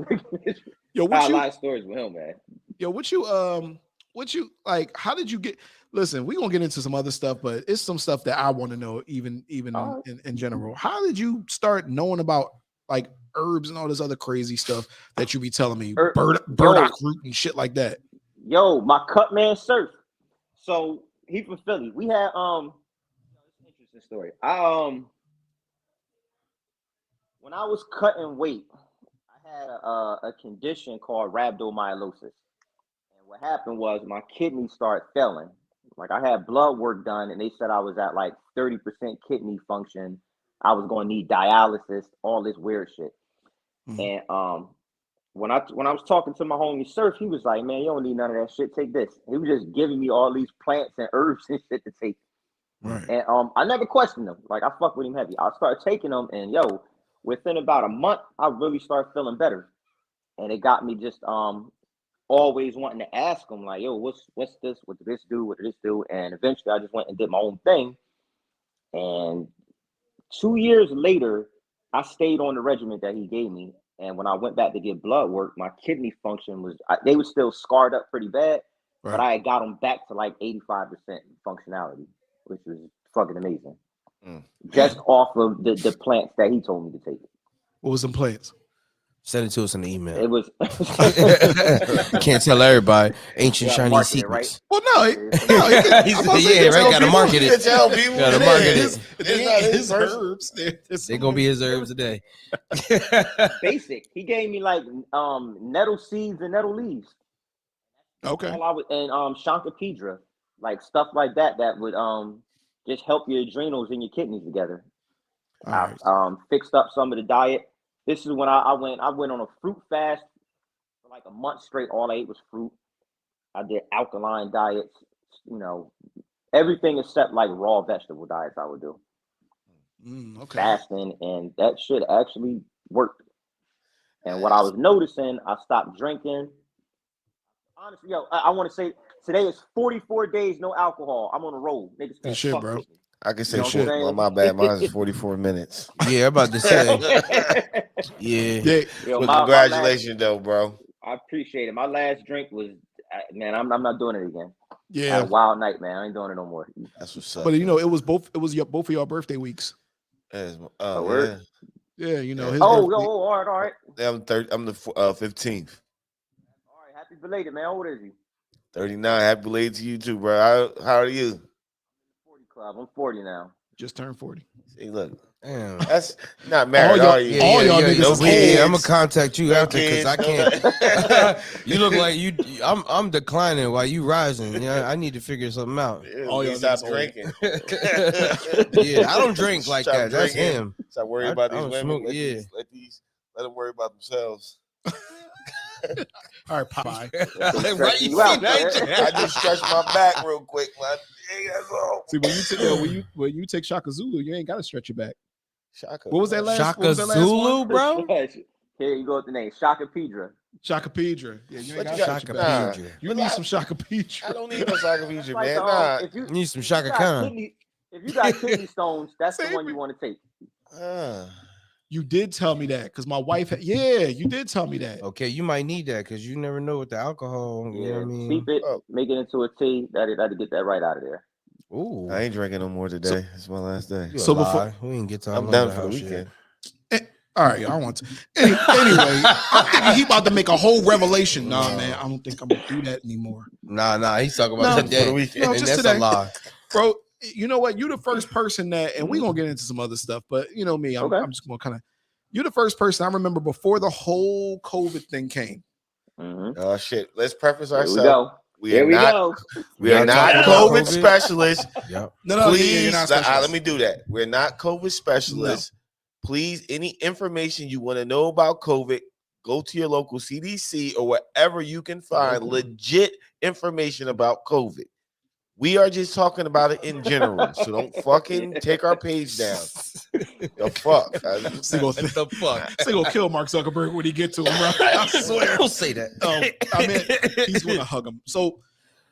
S1: Yo,
S4: I got a lot
S1: what
S4: of stories with him, man.
S1: you like? How did you get? Listen, we gonna get into some other stuff, but it's some stuff that I want to know, even
S4: All right.
S1: in general. How did you start knowing about like herbs and all this other crazy stuff that you be telling me, burdock root and shit like that?
S4: Yo, my cut man surf. So he from Philly. We had it's an interesting story. When I was cutting weight, I had a condition called rhabdomyolysis. And what happened was my kidneys started failing. Like I had blood work done, and they said I was at like 30% kidney function. I was going to need dialysis, all this weird shit. And when I was talking to my homie Surf, he was like, "Man, you don't need none of that shit. Take this." He was just giving me all these plants and herbs and shit to take.
S1: Right.
S4: And I never questioned them. Like I fuck with him heavy. I started taking them, and yo, within about a month, I really started feeling better. And it got me just always wanting to ask him, like, yo, what's this? What did this do? What did this do? And eventually I just went and did my own thing. And 2 years later, I stayed on the regimen that he gave me. And when I went back to get blood work, my kidney function they were still scarred up pretty bad, but I had got them back to like 85% functionality, which was fucking amazing. Just off of the plants that he told me to take.
S1: What was some plants?
S2: Send it to us in the email.
S4: It was
S2: You can't tell everybody ancient
S4: You gotta
S2: Chinese
S4: market it,
S2: secrets.
S1: Well,
S2: Yeah, right. Got to market
S3: You can
S2: it.
S3: tell people
S2: Gotta
S3: it
S2: market
S3: is.
S2: it.
S3: It's not his
S1: herbs.
S2: They're gonna be his herbs today.
S4: basic. He gave me like nettle seeds and nettle leaves.
S1: Okay.
S4: All I would, and Shankapedra, like stuff like that would just help your adrenals and your kidneys together.
S1: All right.
S4: I fixed up some of the diet. This is when I went on a fruit fast for like a month straight. All I ate was fruit. I did alkaline diets, everything except like raw vegetable diets I would do.
S1: Okay.
S4: Fasting, and that shit actually worked. And what I was noticing, I stopped drinking. Honestly, yo, I want to say today is 44 days no alcohol. I'm on a roll. Niggas
S1: Good
S4: can't
S1: shit,
S4: fuck
S1: bro.
S4: with me.
S3: I can say
S4: You know
S3: shit.
S4: what I'm
S3: Well,
S4: saying?
S3: my bad. Mine is 44 minutes.
S2: Yeah, I'm about to say. Yeah.
S4: Yo,
S3: Well,
S4: my
S3: congratulations, though, bro.
S4: I appreciate it. My last drink was, man, I'm not doing it again. I had
S1: Yeah.
S4: a wild night, man. I ain't doing it no more.
S3: That's what's up.
S1: But it was both of your birthday weeks.
S3: Oh,
S4: word?
S1: Yeah,
S3: Yeah.
S1: his
S4: Oh,
S1: birthday.
S4: all right.
S3: Yeah, I'm the 15th.
S4: All right, happy belated, man. How old is he?
S3: 39. Happy belated to you too, bro. How are you?
S4: 40 club. I'm 40 now.
S1: Just turned 40.
S3: See, look,
S2: Damn.
S3: that's not married,
S1: All
S3: are you?
S1: all y'all niggas
S3: no
S1: is
S3: kids.
S2: I'm gonna contact you
S3: No
S2: after because I
S3: kids,
S2: can't. You look like you. I'm declining while you rising. Yeah, I need to figure something out.
S1: All y'all
S3: stop
S1: niggas old.
S3: drinking.
S2: Yeah, I don't drink like
S3: Stop
S2: that. That's
S3: drinking.
S2: him.
S3: Stop worrying
S2: I
S3: about these
S2: don't
S3: women.
S2: smoke,
S3: Let them worry about themselves.
S1: All right, Popeye.
S2: Why you
S4: You
S2: see
S4: out,
S2: that?
S3: I just stretched my back real quick, man. Hey, that's all.
S1: See, when you take Shaka Zulu, you ain't gotta stretch your back.
S3: Shaka.
S1: What was that last?
S2: Shaka
S1: what was that last
S2: Zulu,
S1: one?
S2: bro.
S4: Here you go with the name Shankapedra.
S1: Shaka Pedra. Yeah, you ain't
S3: But
S1: gotta
S3: you
S1: stretch
S2: Shaka
S1: your back.
S2: Pedra.
S1: You need some Shaka
S3: I
S1: Pedra.
S3: don't need no Shaka Feature,
S4: Like,
S3: man. Nah.
S4: if you
S2: You need some
S4: if you
S2: Shaka
S4: got
S2: Khan.
S4: kidney, if you got kidney stones, that's the
S1: Same
S4: one you
S1: it.
S4: want to take.
S1: You did tell me that because my wife. Yeah, you did tell me that.
S2: Okay, you might need that because you never know with the alcohol. You know what I mean?
S4: Steep it,
S3: Oh.
S4: make it into a tea. That'll get that right out of there.
S2: Ooh,
S3: I ain't drinking no more today. It's my last day.
S2: you
S1: So
S2: a
S1: before-
S2: lie. We didn't get time.
S3: I'm
S2: on
S3: done
S2: that
S3: for the
S2: house
S3: weekend.
S1: All right, I want to. Anyway, I'm thinking he about to make a whole revelation. Nah, man, I don't think I'm gonna do that anymore,
S2: Nah. He's talking about
S1: No,
S2: today.
S3: for the weekend.
S1: No,
S2: and
S1: just
S2: that's
S1: today.
S2: a lie.
S1: bro. You know what? You're the first person that, and we're gonna get into some other stuff, but you know me,
S4: Okay.
S1: I'm just gonna kind of. You're the first person I remember before the whole COVID thing came.
S4: Mm-hmm.
S3: Oh shit! Let's preface
S4: Here we
S3: ourselves.
S4: go. Here we go.
S3: We are not
S2: talking about
S3: COVID specialists.
S2: Yep.
S1: No,
S3: Please,
S1: you're not
S3: let
S1: specialist.
S3: me do that. We're not COVID specialists. Please, any information you want to know about COVID, go to your local CDC or wherever you can find legit information about COVID. We are just talking about it in general, so don't fucking take our page down. The fuck?
S2: The fuck?
S1: They gonna kill Mark Zuckerberg when he get to him, bro. I swear.
S2: Don't say that.
S1: I mean, he's gonna hug him. So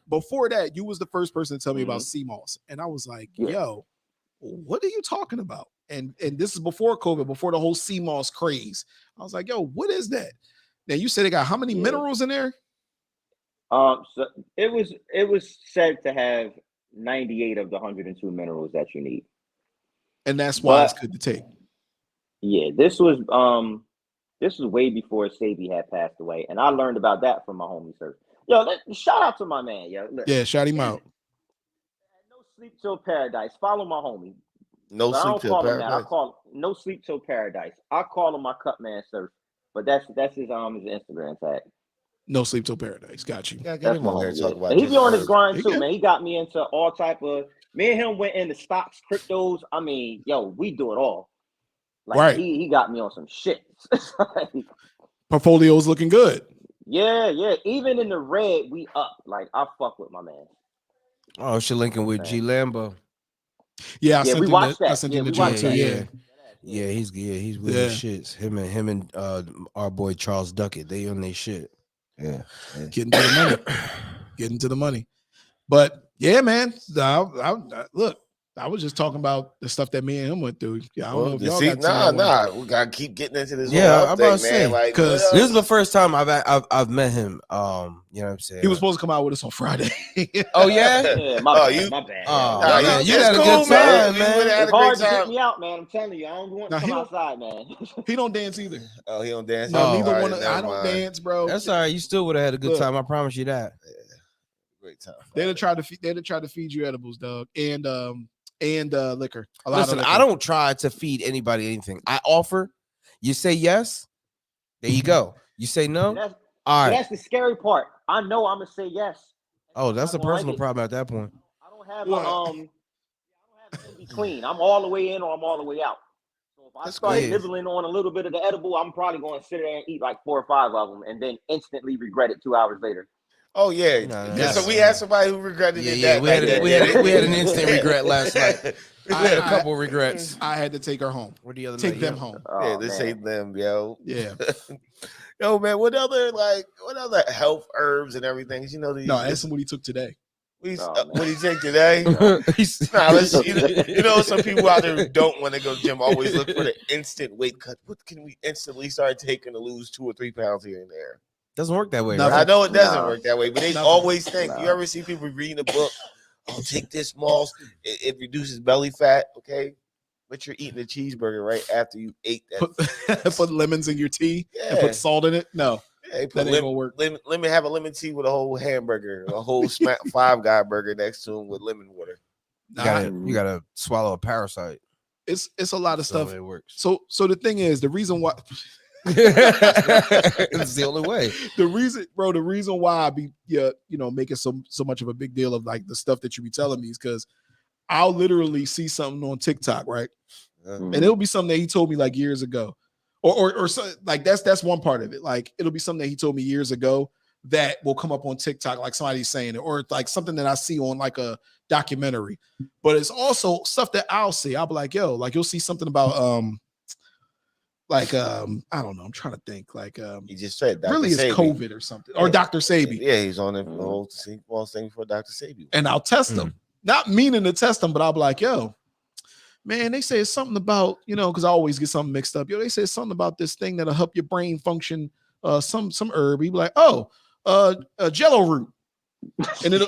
S1: before that, you was the first person to tell me about CMOS, and I was like, "Yo, what are you talking about?" And this is before COVID, before the whole CMOS craze. I was like, "Yo, what is that?" Now you said they got how many minerals in there?
S4: So it was said to have 98 of the 102 minerals that you need,
S1: and that's why it's good to take.
S4: Yeah, this was way before Sabi had passed away, and I learned about that from my homie Surf. Yo, shout out to my man. Yo, look,
S1: yeah, shout him out.
S4: No Sleep Till Paradise. Follow my homie.
S3: No
S4: But
S3: Sleep
S4: I don't
S3: Till
S4: call
S3: Paradise.
S4: him that. I call No Sleep Till Paradise. I call him my cut man Surf, but that's his Instagram tag.
S1: No Sleep Till Paradise. Got you.
S3: Yeah, get him on here and talk about.
S4: And he be on his grind too,
S1: Yeah.
S4: man. He got me into all type of. Me and him went into stocks, cryptos. I mean, yo, we do it all. Like
S1: Right.
S4: he got me on some shit.
S1: Portfolio's looking good.
S4: Yeah. Even in the red, we up. Like I fuck with my man.
S2: Oh, she linking with G Lambo.
S1: Yeah,
S4: we watched that.
S1: I sent him the
S4: we
S1: joint
S4: watched
S1: too.
S4: that.
S2: Yeah, he's with his shits. Him and our boy Charles Duckett, they on their shit.
S3: Yeah.
S1: Getting to the money. Getting to the money. But yeah, man. Look, I was just talking about the stuff that me and him went through. Yeah, I don't know if y'all got
S3: we gotta keep getting into this.
S2: Yeah,
S3: I'm about to say,
S2: man.
S3: like,
S2: because this is the first time I've met him. You know what I'm saying?
S1: He was supposed to come out with us on Friday.
S2: Oh yeah.
S4: Yeah, my bad.
S2: Oh, you had a
S3: cool,
S2: good time, man.
S4: It's hard to get me out, man. I'm telling you, I don't want to come outside, man.
S1: He don't dance either.
S3: Oh, he don't dance.
S1: No, neither one. I don't dance, bro.
S2: That's all right. You still would have had a good time. I promise you that.
S3: Great time.
S1: They'd have tried to feed you edibles, dog, and liquor.
S2: Listen, I don't try to feed anybody anything. I offer. You say yes, there you go. You say no, all right.
S4: That's the scary part. I know I'm gonna say yes.
S2: Oh, that's a personal problem at that point.
S4: I don't have I don't have in between. I'm all the way in or I'm all the way out. So if I start nibbling on a little bit of the edible, I'm probably going to sit there and eat like 4 or 5 of them, and then instantly regret it 2 hours later.
S3: Oh yeah, so we had somebody who regretted it.
S2: Yeah, we had an instant regret last night. We had a couple regrets.
S1: I had to take her home.
S2: Or the other
S1: take
S2: night,
S1: them home.
S3: Yeah, this ain't them, yo.
S1: Yeah.
S3: Yo, man, what other health herbs and everything? You know,
S1: ask him what he took today.
S3: What he take today? You know, some people out there who don't want to go to the gym always look for the instant weight cut. What can we instantly start taking to lose 2 or 3 pounds here and there?
S2: Doesn't work that way.
S3: Right? I know it doesn't work that way, but they always think.
S4: No.
S3: You ever see people reading a book? Oh, take this moss. It reduces belly fat. Okay, but you're eating a cheeseburger right after you ate that.
S1: Put lemons in your tea and put salt in it. No,
S3: that ain't
S1: gonna work.
S3: Let me have a lemon tea with a whole hamburger, a whole Five Guy burger next to him with lemon water.
S2: You gotta swallow a parasite.
S1: It's a lot of stuff.
S2: It works.
S1: So the thing is, the reason why.
S2: It's the only way.
S1: The reason why I be making so much of a big deal of like the stuff that you be telling me is because I'll literally see something on TikTok, right? And it'll be something that he told me like years ago. Or so, like that's one part of it. Like it'll be something that he told me years ago that will come up on TikTok, like somebody's saying it, or like something that I see on like a documentary. But it's also stuff that I'll see. I'll be like, yo, like you'll see something about I don't know. I'm trying to think. Like
S3: he just said Dr.
S1: really it's COVID or something. Or Dr. Sabi.
S3: Yeah, he's on the whole thing for Dr. Sabi.
S1: And I'll test them. Not meaning to test them, but I'll be like, yo, man, they say it's something about, because I always get something mixed up. Yo, they say it's something about this thing that'll help your brain function. Some herb. He'd be like, jello root. And it'll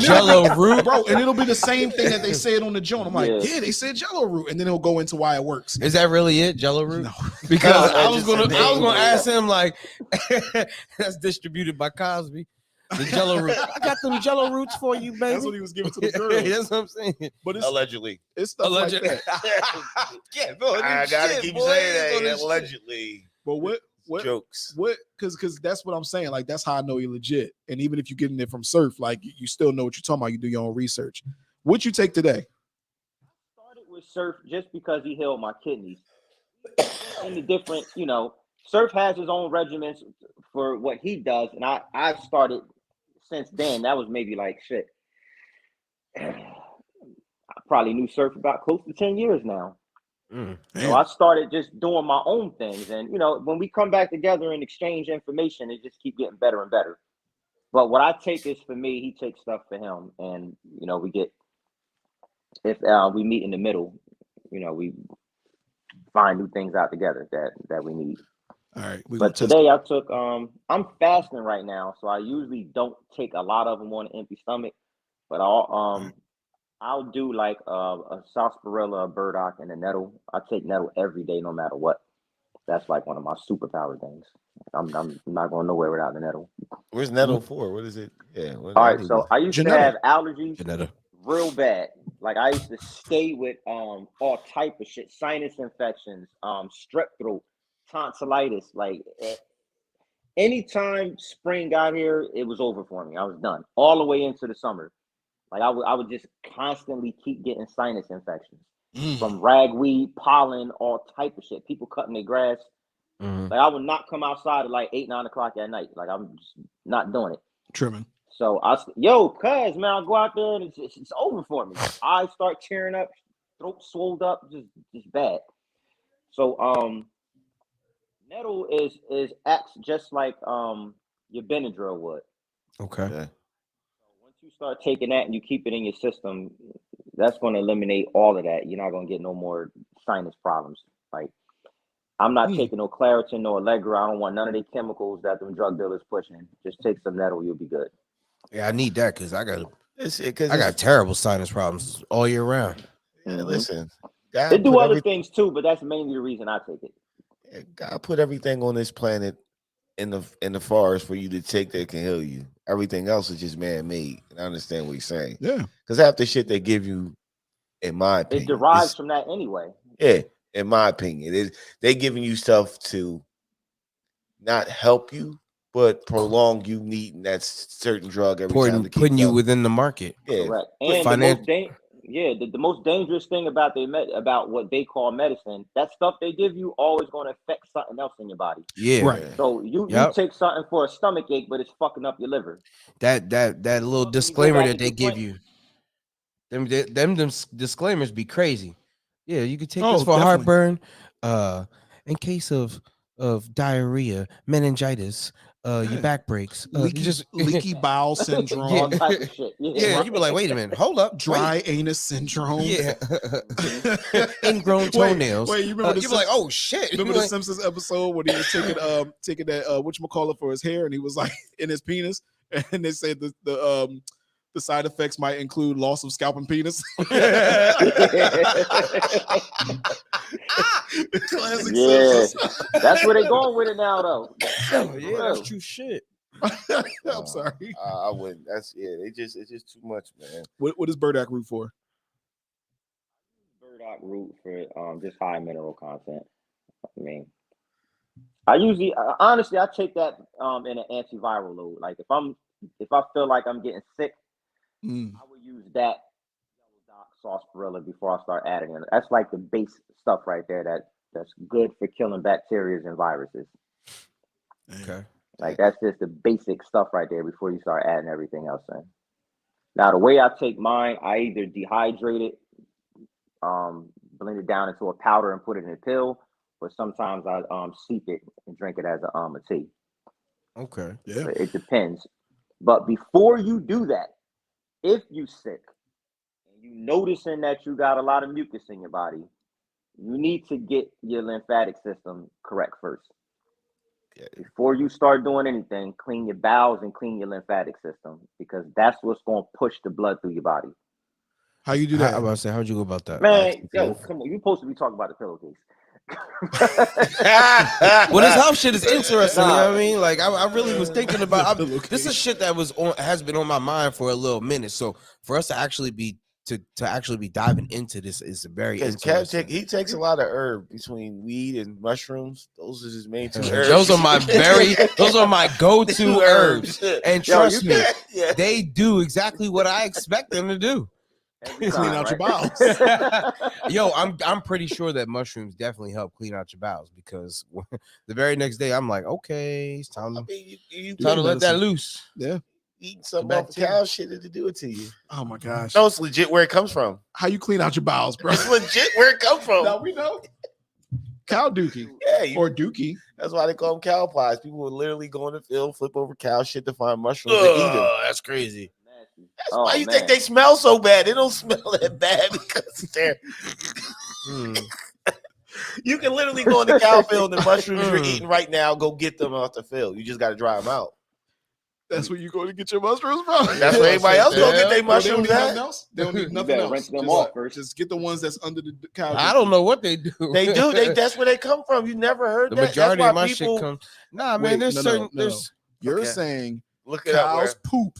S2: jello root,
S1: bro, and it'll be the same thing that they said on the joint. I'm like, yeah, they said jello root, and then he'll go into why it works.
S2: Is that really it, jello root?
S1: No.
S2: Because I was gonna ask him like, that's distributed by Cosby. The jello root. I got them jello roots for you, baby.
S1: That's what he was giving to the girls.
S2: That's what I'm saying.
S1: But it's
S3: allegedly.
S1: It's stuff like that.
S2: Yeah, bro,
S3: I gotta keep saying that allegedly.
S1: But what
S3: jokes?
S1: Because that's what I'm saying. Like that's how I know you're legit. And even if you're getting it from Surf, like you still know what you're talking about. You do your own research. What'd you take today?
S4: I started with Surf just because he healed my kidneys. And the different, Surf has his own regimens for what he does, and I started since then. That was maybe like I probably knew surf about close to 10 years now.
S2: Mm.
S4: So I started just doing my own things. And, when we come back together and exchange information, it just keep getting better and better. But what I take is for me, he takes stuff for him. And, we get, if we meet in the middle, we find new things out together that we need.
S1: All right.
S4: But today I took, I'm fasting right now. So I usually don't take a lot of them on an empty stomach. But I'll do like a sarsaparilla, a burdock, and a nettle. I take nettle every day, no matter what. That's like one of my superpower things. I'm not going nowhere without the nettle.
S3: Where's nettle for? What is it? Yeah.
S4: All right, so I used to have allergies
S2: Janetta.
S4: real bad. Like I used to stay with all type of shit, sinus infections, strep throat, tonsillitis. Like anytime spring got here, it was over for me. I was done all the way into the summer. Like I would just constantly keep getting sinus infections from ragweed, pollen, all type of shit. People cutting their grass. Like I would not come outside at like 8, 9 o'clock at night. Like I'm just not doing it.
S1: Trimming.
S4: So cuz man, I'll go out there and it's over for me. Eyes start tearing up, throat swelled up, just bad. So nettle acts just like your Benadryl would.
S2: Okay.
S4: Once you start taking that and you keep it in your system, that's going to eliminate all of that. You're not going to get no more sinus problems. Like I'm not taking no Claritin, no Allegra. I don't want none of the chemicals that them drug dealers pushing. Just take some nettle, you'll be good.
S2: Yeah, I need that because I got terrible sinus problems all year round.
S3: Yeah, listen,
S4: they do other things too, but that's mainly the reason I take it.
S3: God put everything on this planet in the forest for you to take that can heal you. Everything else is just man-made. And I understand what you're saying.
S1: Yeah.
S3: Because half the shit they give you, in my opinion,
S4: it derives from that anyway.
S3: Yeah, in my opinion, they giving you stuff to not help you, but prolong you needing that certain drug every time to keep
S2: putting you within the market.
S3: Yeah,
S4: correct. And the most dangerous thing about about what they call medicine, that stuff they give you always going to affect something else in your body.
S2: Yeah,
S1: right.
S4: So you take something for a stomach ache, but it's fucking up your liver.
S2: That little disclaimer that they give you. Them disclaimers be crazy. Yeah, you could take this for heartburn, in case of diarrhea, meningitis, your back breaks,
S1: leaky bowel syndrome,
S4: all type of shit.
S2: Yeah, you be like, wait a minute, hold up,
S1: dry anus syndrome.
S2: Yeah, ingrown toenails.
S1: Wait, you remember?
S2: You be like, oh shit.
S1: Remember the Simpsons episode when he was taking that whatchamacallit for his hair, and he was like in his penis, and they said the side effects might include loss of scalp and penis. Classic Simpsons.
S4: That's where they going with it now, though.
S2: Yeah, that's true shit.
S1: I'm sorry.
S3: I wouldn't. It's just too much, man.
S1: What is burdock root for?
S4: Burdock root for just high mineral content. I mean, I usually, honestly, I take that in an antiviral load. Like if I feel like I'm getting sick, I would use that sarsaparilla before I start adding it. That's like the base stuff right there that's good for killing bacteria and viruses.
S2: Okay.
S4: Like that's just the basic stuff right there before you start adding everything else in. Now the way I take mine, I either dehydrate it, blend it down into a powder and put it in a pill, or sometimes I steep it and drink it as a tea.
S2: Okay.
S1: Yeah.
S4: So it depends. But before you do that, if you sick and you noticing that you got a lot of mucus in your body, you need to get your lymphatic system correct first. Yeah. Before you start doing anything, clean your bowels and clean your lymphatic system, because that's what's going to push the blood through your body.
S1: How you do that?
S2: I was about to say, how'd you go about that?
S4: Man, come on. You're supposed to be talking about the pillowcase.
S2: Well, this health shit is interesting. You know what I mean? Like, I really was thinking about this is shit that has been on my mind for a little minute. So for us to actually be diving into this is very interesting.
S3: He takes a lot of herb between weed and mushrooms. Those are his main two herbs.
S2: Those are my go-to herbs. And trust me, they do exactly what I expect them to do.
S1: Clean out your bowels.
S2: Yo, I'm pretty sure that mushrooms definitely help clean out your bowels, because the very next day I'm like, okay, it's time to let that loose.
S1: Yeah.
S3: Eating something
S2: back
S3: off of
S2: to you.
S3: cow shit to do it to you.
S1: Oh my gosh.
S3: No, it's legit where it comes from.
S1: How you clean out your bowels, bro?
S3: It's legit where it comes from.
S1: No, we know. Cow dookie
S3: Yeah,
S1: or dookie.
S3: that's why they call them cow pies. People would literally go in the field, flip over cow shit to find mushrooms and eat them.
S2: That's crazy.
S3: That's why you think they smell so bad. They don't smell that bad because they're. You can literally go in the cow field and the mushrooms you're eating right now, go get them off the field. You just got to dry them out.
S1: That's where you go to get your mushrooms, bro.
S3: That's where everybody else go get their
S1: Bro, they don't
S3: mushrooms
S1: need nothing
S3: at.
S1: else. They don't need
S4: You
S1: nothing
S4: better
S1: else.
S4: rinse them
S1: Just,
S4: off first.
S1: just get the ones that's under the cow.
S2: I don't know what they do.
S3: They do. That's where they come from. You never heard
S2: The
S3: that.
S2: majority
S3: That's
S2: of
S3: why
S2: my
S3: people,
S2: shit comes. Nah,
S1: Wait,
S2: man. There's
S1: no,
S2: certain.
S1: no.
S2: There's
S1: You're
S3: Okay.
S1: saying
S3: look it up.
S1: cows poop.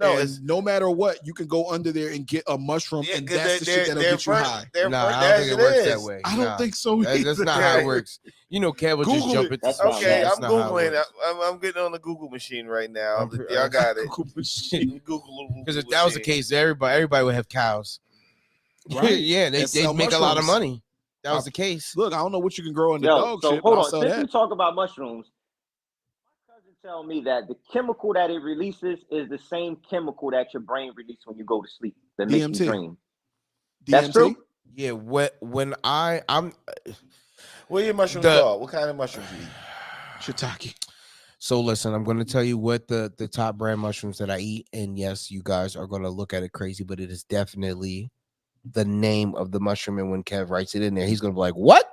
S3: No,
S1: And
S3: it's
S1: no matter what, you can go under there and get a mushroom, and that's the shit that'll get you high.
S2: nah. I don't think it works that way.
S1: I don't
S2: Nah.
S1: think so.
S2: That's
S1: either.
S2: not how it works. You know, Kev will just
S1: Google
S2: jump
S1: it.
S2: into
S4: That's
S2: some
S4: not
S2: shit.
S3: Okay,
S2: That's
S3: I'm
S2: not how it
S3: googling.
S2: works.
S3: I'm getting on the Google machine right now.
S2: I'm
S3: Y'all got it.
S1: Google machine.
S3: Google.
S2: Because if that was the case, everybody would have cows.
S1: Right.
S2: Yeah,
S1: And sell
S2: they'd make a lot of
S1: mushrooms.
S2: money. That was the case.
S1: Look, I don't know what you can grow in the
S4: Yo,
S1: dog
S4: so
S1: shit, but
S4: hold
S1: I'll
S4: on.
S1: sell
S4: Since
S1: that.
S4: we talk about mushrooms, my cousin tell me that the chemical that it releases is the same chemical that your brain releases when you go to sleep that makes
S1: DMT.
S4: you dream. That's true.
S2: Yeah, when I'm
S3: What are your mushrooms
S2: The-
S3: called? What kind of mushrooms you eat?
S1: Shiitake.
S2: so listen, I'm going to tell you what the top brand mushrooms that I eat, and yes, you guys are going to look at it crazy, but it is definitely the name of the mushroom. And when Kev writes it in there, he's going to be like, "What?"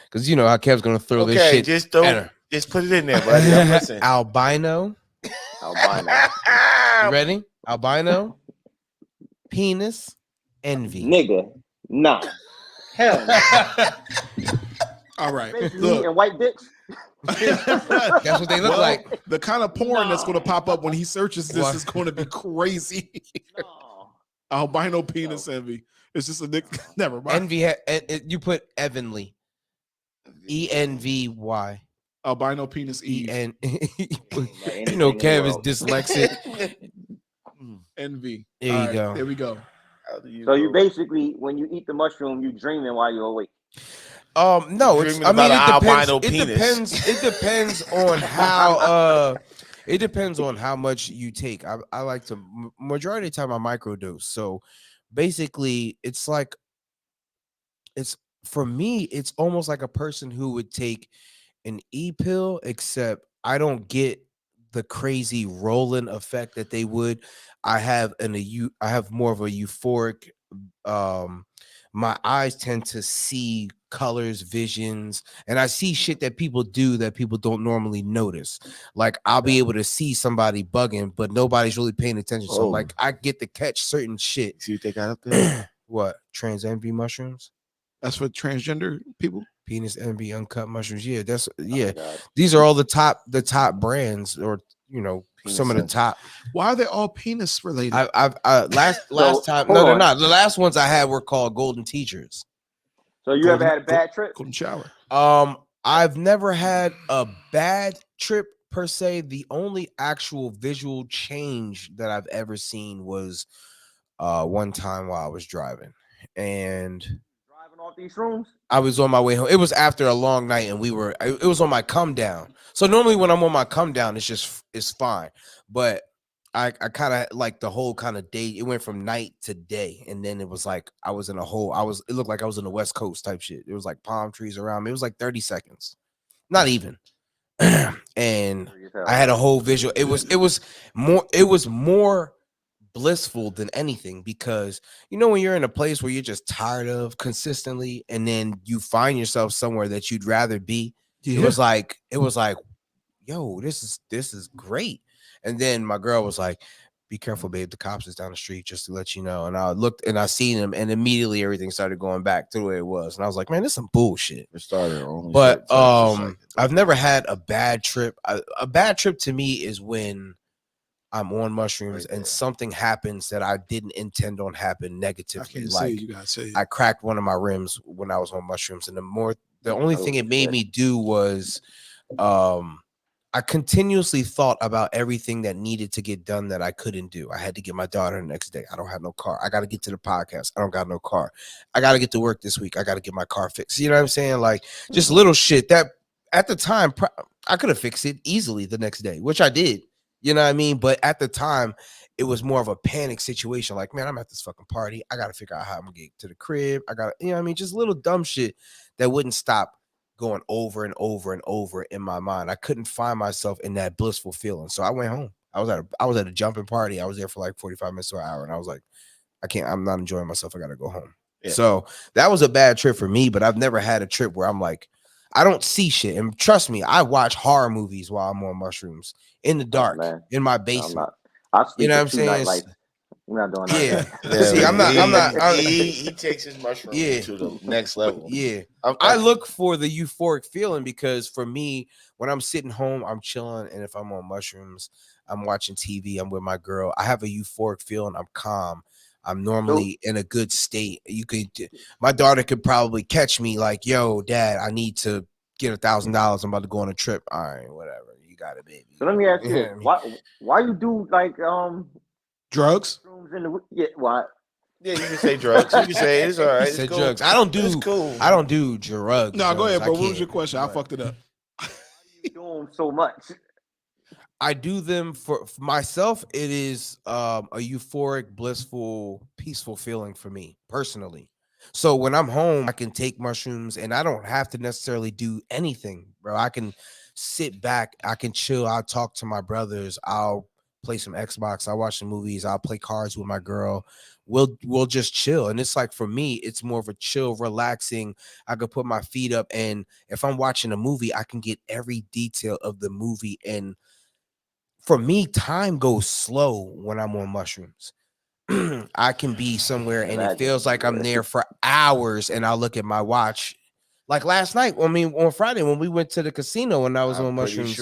S2: Because you know how Kev's going to throw this
S3: Okay,
S2: shit.
S3: just
S2: at
S3: don't.
S2: her.
S3: Just put it in there, buddy. I'm listening.
S2: Albino.
S4: Albino.
S2: You ready? Albino, penis, envy.
S4: Nigga. Nah. Hell no.
S1: All right.
S4: Basically
S1: Look.
S4: eating white dicks.
S2: That's what they look
S1: Well,
S2: like.
S1: the kind of porn that's
S4: No.
S1: going to pop up when he searches this
S2: What?
S1: is going to be crazy.
S4: No.
S1: Albino penis envy. It's just a nick. Never mind.
S2: Envy. You put Evanly. ENVY.
S1: Albino penis Eve.
S2: EN.
S4: Like
S2: You know,
S4: anything in the
S2: Kev is
S4: world.
S2: dyslexic.
S1: Envy.
S2: There
S1: All
S2: you
S1: right,
S2: go.
S1: There we go.
S4: So you basically, when you eat the mushroom, you dreaming while you're awake.
S2: No, it's.
S3: Dreaming
S2: I mean,
S3: about
S2: it
S3: an
S2: depends.
S3: albino
S2: It
S3: penis.
S2: depends. It depends on how. It depends on how much you take. I like to majority of the time I microdose. So basically, it's like it's for me. It's almost like a person who would take an pill, except I don't get the crazy rolling effect that they would. I have I have more of a euphoric. My eyes tend to see colors, visions, and I see shit that people do that people don't normally notice. Like I'll be able to see somebody bugging, but nobody's really paying attention. So
S3: Oh.
S2: like I get to catch certain shit.
S3: See what they got up there?
S2: What? Trans envy mushrooms?
S1: That's for transgender people.
S2: Penis envy uncut mushrooms. Yeah, that's
S4: Oh
S2: yeah.
S4: my God.
S2: These are all the top brands, or
S3: Penis
S2: some of the
S3: envy.
S2: top.
S1: Why are they all penis related?
S2: I've last time.
S4: hold
S2: No, they're
S4: on.
S2: not. The last ones I had were called Golden Teachers.
S4: So you ever had a bad trip?
S1: Golden shower.
S2: I've never had a bad trip per se. The only actual visual change that I've ever seen was one time while I was driving, and
S4: Driving off these shrooms?
S2: I was on my way home. It was after a long night, and it was on my come down. So normally when I'm on my come down, it's fine. But I kind of like the whole kind of day. It went from night to day, and then it was like it looked like I was in the West Coast type shit. It was like palm trees around me. It was like 30 seconds, not even. And I had a whole visual. It was more blissful than anything, because when you're in a place where you're just tired of consistently, and then you find yourself somewhere that you'd rather be.
S1: Yeah.
S2: It was like, yo, this is great. And then my girl was like, be careful, babe, the cops is down the street, just to let you know. And I looked and I seen him, and immediately everything started going back to the way it was. And I was like, man, this is some bullshit.
S3: It started only.
S2: But I've never had a bad trip. A bad trip to me is when I'm on mushrooms and something happens that I didn't intend on happen
S1: I
S2: negatively.
S1: can't
S2: Like
S1: say you gotta say it.
S2: I cracked one of my rims when I was on mushrooms, and the only thing it made me do was I continuously thought about everything that needed to get done that I couldn't do. I had to get my daughter the next day. I don't have no car. I got to get to the podcast. I don't got no car. I got to get to work this week. I got to get my car fixed. You know what I'm saying? Like just little shit that at the time I could have fixed it easily the next day, which I did. You know what I mean? But at the time, it was more of a panic situation. Like, man, I'm at this fucking party. I got to figure out how I'm going to get to the crib. I got to, you know what I mean? Just little dumb shit that wouldn't stop going over and over and over in my mind. I couldn't find myself in that blissful feeling. So I went home. I was at a jumping party. I was there for like 45 minutes to an hour. And I was like, I'm not enjoying myself. I got to go home. Yeah. So that was a bad trip for me, but I've never had a trip where I'm like, I don't see shit. And trust me, I watch horror movies while I'm on mushrooms in the dark, in my basement.
S4: I sleep
S2: you know what I'm
S4: for 2
S2: saying?
S4: nightlights. I'm not doing that.
S2: Yeah. See, I'm not.
S3: He takes his mushrooms to the next level.
S2: Yeah. I look for the euphoric feeling because for me, when I'm sitting home, I'm chilling. And if I'm on mushrooms, I'm watching TV, I'm with my girl. I have a euphoric feeling. I'm calm. I'm normally in a good state. My daughter could probably catch me like, yo, dad, I need to get $1,000. I'm about to go on a trip. All right, whatever. You got it, baby.
S4: So let me ask you this. Why you do like
S1: drugs?
S4: Why?
S3: Yeah, you can say drugs. You can say it's all right. It's cool.
S2: Drugs. I don't do drugs.
S1: No, go ahead, bro. What was your question? I fucked it up.
S4: Why do you do them so much?
S2: I do them for myself. It is a euphoric, blissful, peaceful feeling for me personally. So when I'm home, I can take mushrooms and I don't have to necessarily do anything, bro. I can sit back. I can chill. I'll talk to my brothers. I'll play some Xbox. I'll watch some movies. I'll play cards with my girl. We'll just chill. And it's like, for me, it's more of a chill, relaxing. I could put my feet up. And if I'm watching a movie, I can get every detail of the movie. And for me, time goes slow when I'm on mushrooms. I can be somewhere and it feels like I'm there for hours, and I'll look at my watch. Like last night, on Friday when we went to the casino and I was on mushrooms,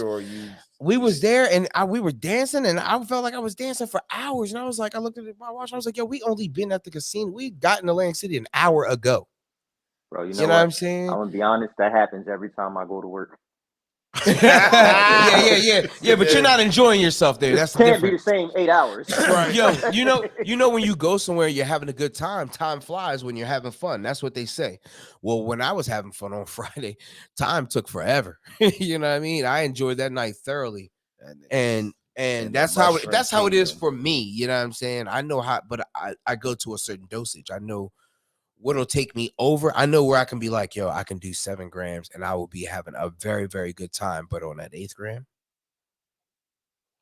S2: we was there and we were dancing, and I felt like I was dancing for hours. And I was like, I looked at my watch, I was like, yo, we only been at the casino. We got in Atlantic City an hour ago.
S4: Bro, you know what I'm saying? I'm gonna be honest, that happens every time I go to work.
S2: yeah, but you're not enjoying yourself there. That's
S4: can't be the same 8 hours.
S2: Right. Yo, you know when you go somewhere, you're having a good time. Time flies when you're having fun. That's what they say. Well, when I was having fun on Friday, time took forever. You know what I mean? I enjoyed that night thoroughly, and that's how it is for me. You know what I'm saying? I know how, but I go to a certain dosage. I know what'll take me over. I know where I can be like, yo, I can do 7 grams and I will be having a very, very good time. But on that 8th gram,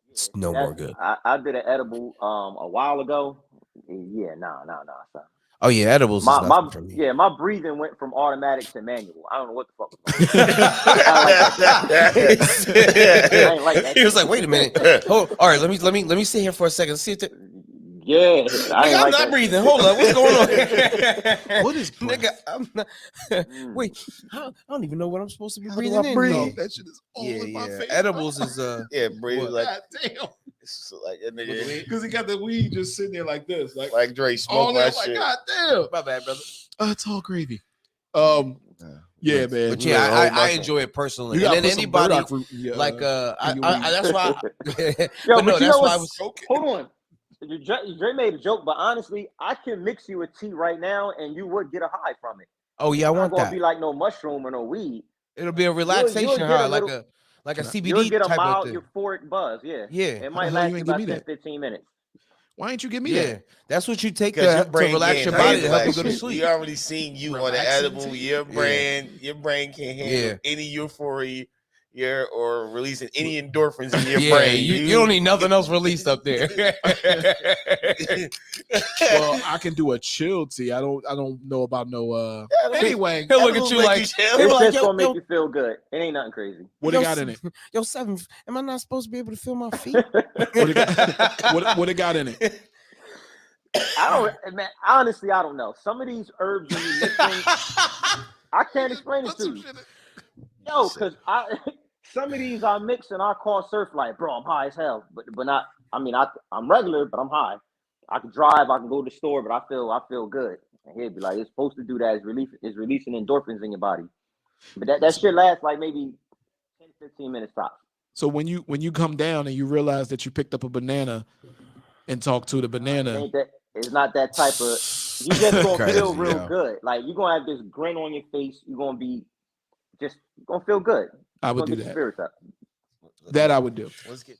S2: it's no more good.
S4: I did an edible a while ago. Yeah, nah, son.
S2: Oh yeah, edibles is nothing for me.
S4: Yeah, my breathing went from automatic to manual. I don't know what the fuck was
S2: I ain't like that. He was like, wait a minute. All right, let me sit here for a second. See if
S4: yeah,
S2: I'm not breathing. Hold up, what's going on?
S1: What is breath?
S2: Nigga? I'm not. Wait, I don't even know what I'm supposed to be breathing in.
S1: No, that shit is all in my face.
S2: Edibles is
S3: breathe like
S1: God damn.
S3: It's like a nigga
S1: Because he got the weed just sitting there like this,
S3: like Dre smoke that shit.
S1: God damn,
S2: my bad, brother.
S1: It's all gravy. Yeah, man.
S2: But yeah, I enjoy it personally. And then anybody like that's why.
S4: Yo, but that's why I was joking. Hold on. Dre made a joke, but honestly, I can mix you a tea right now, and you would get a high from it.
S2: Oh yeah, I want that.
S4: It's not gonna be like no mushroom or no weed.
S2: It'll be a relaxation high, like a CBD
S4: you'll get a
S2: type
S4: mild
S2: of thing.
S4: euphoric buzz. Yeah. It might
S1: last
S4: you about 10-15 minutes.
S1: Why ain't you give me that?
S2: That's what you take to relax your body to help you go to sleep.
S3: You already seen you on the edible. Your brain can handle any euphoria. Or releasing any endorphins in your brain.
S2: You don't need nothing else released up there.
S1: Well, I can do a chill tea. I don't know about no anyway.
S2: He'll look at you like
S4: it's just gonna make you feel good. It ain't nothing crazy.
S1: What it got in it?
S2: Yo, 7, am I not supposed to be able to feel my feet?
S1: What it got in it?
S4: Honestly, I don't know. Some of these herbs when you mixing, I can't explain it to you. Yo, because some of these I mix and I call surf like, bro, I'm high as hell. But not. I mean, I'm regular, but I'm high. I can drive. I can go to the store, but I feel good. And he'd be like, it's supposed to do that. It's releasing endorphins in your body. But that shit lasts like maybe 10-15 minutes tops.
S1: So when you come down and you realize that you picked up a banana and talk to the banana,
S4: it's not that type of. You just gonna feel real good. Like you're gonna have this grin on your face. You're gonna be just gonna feel good.
S1: I would do that. That I would do.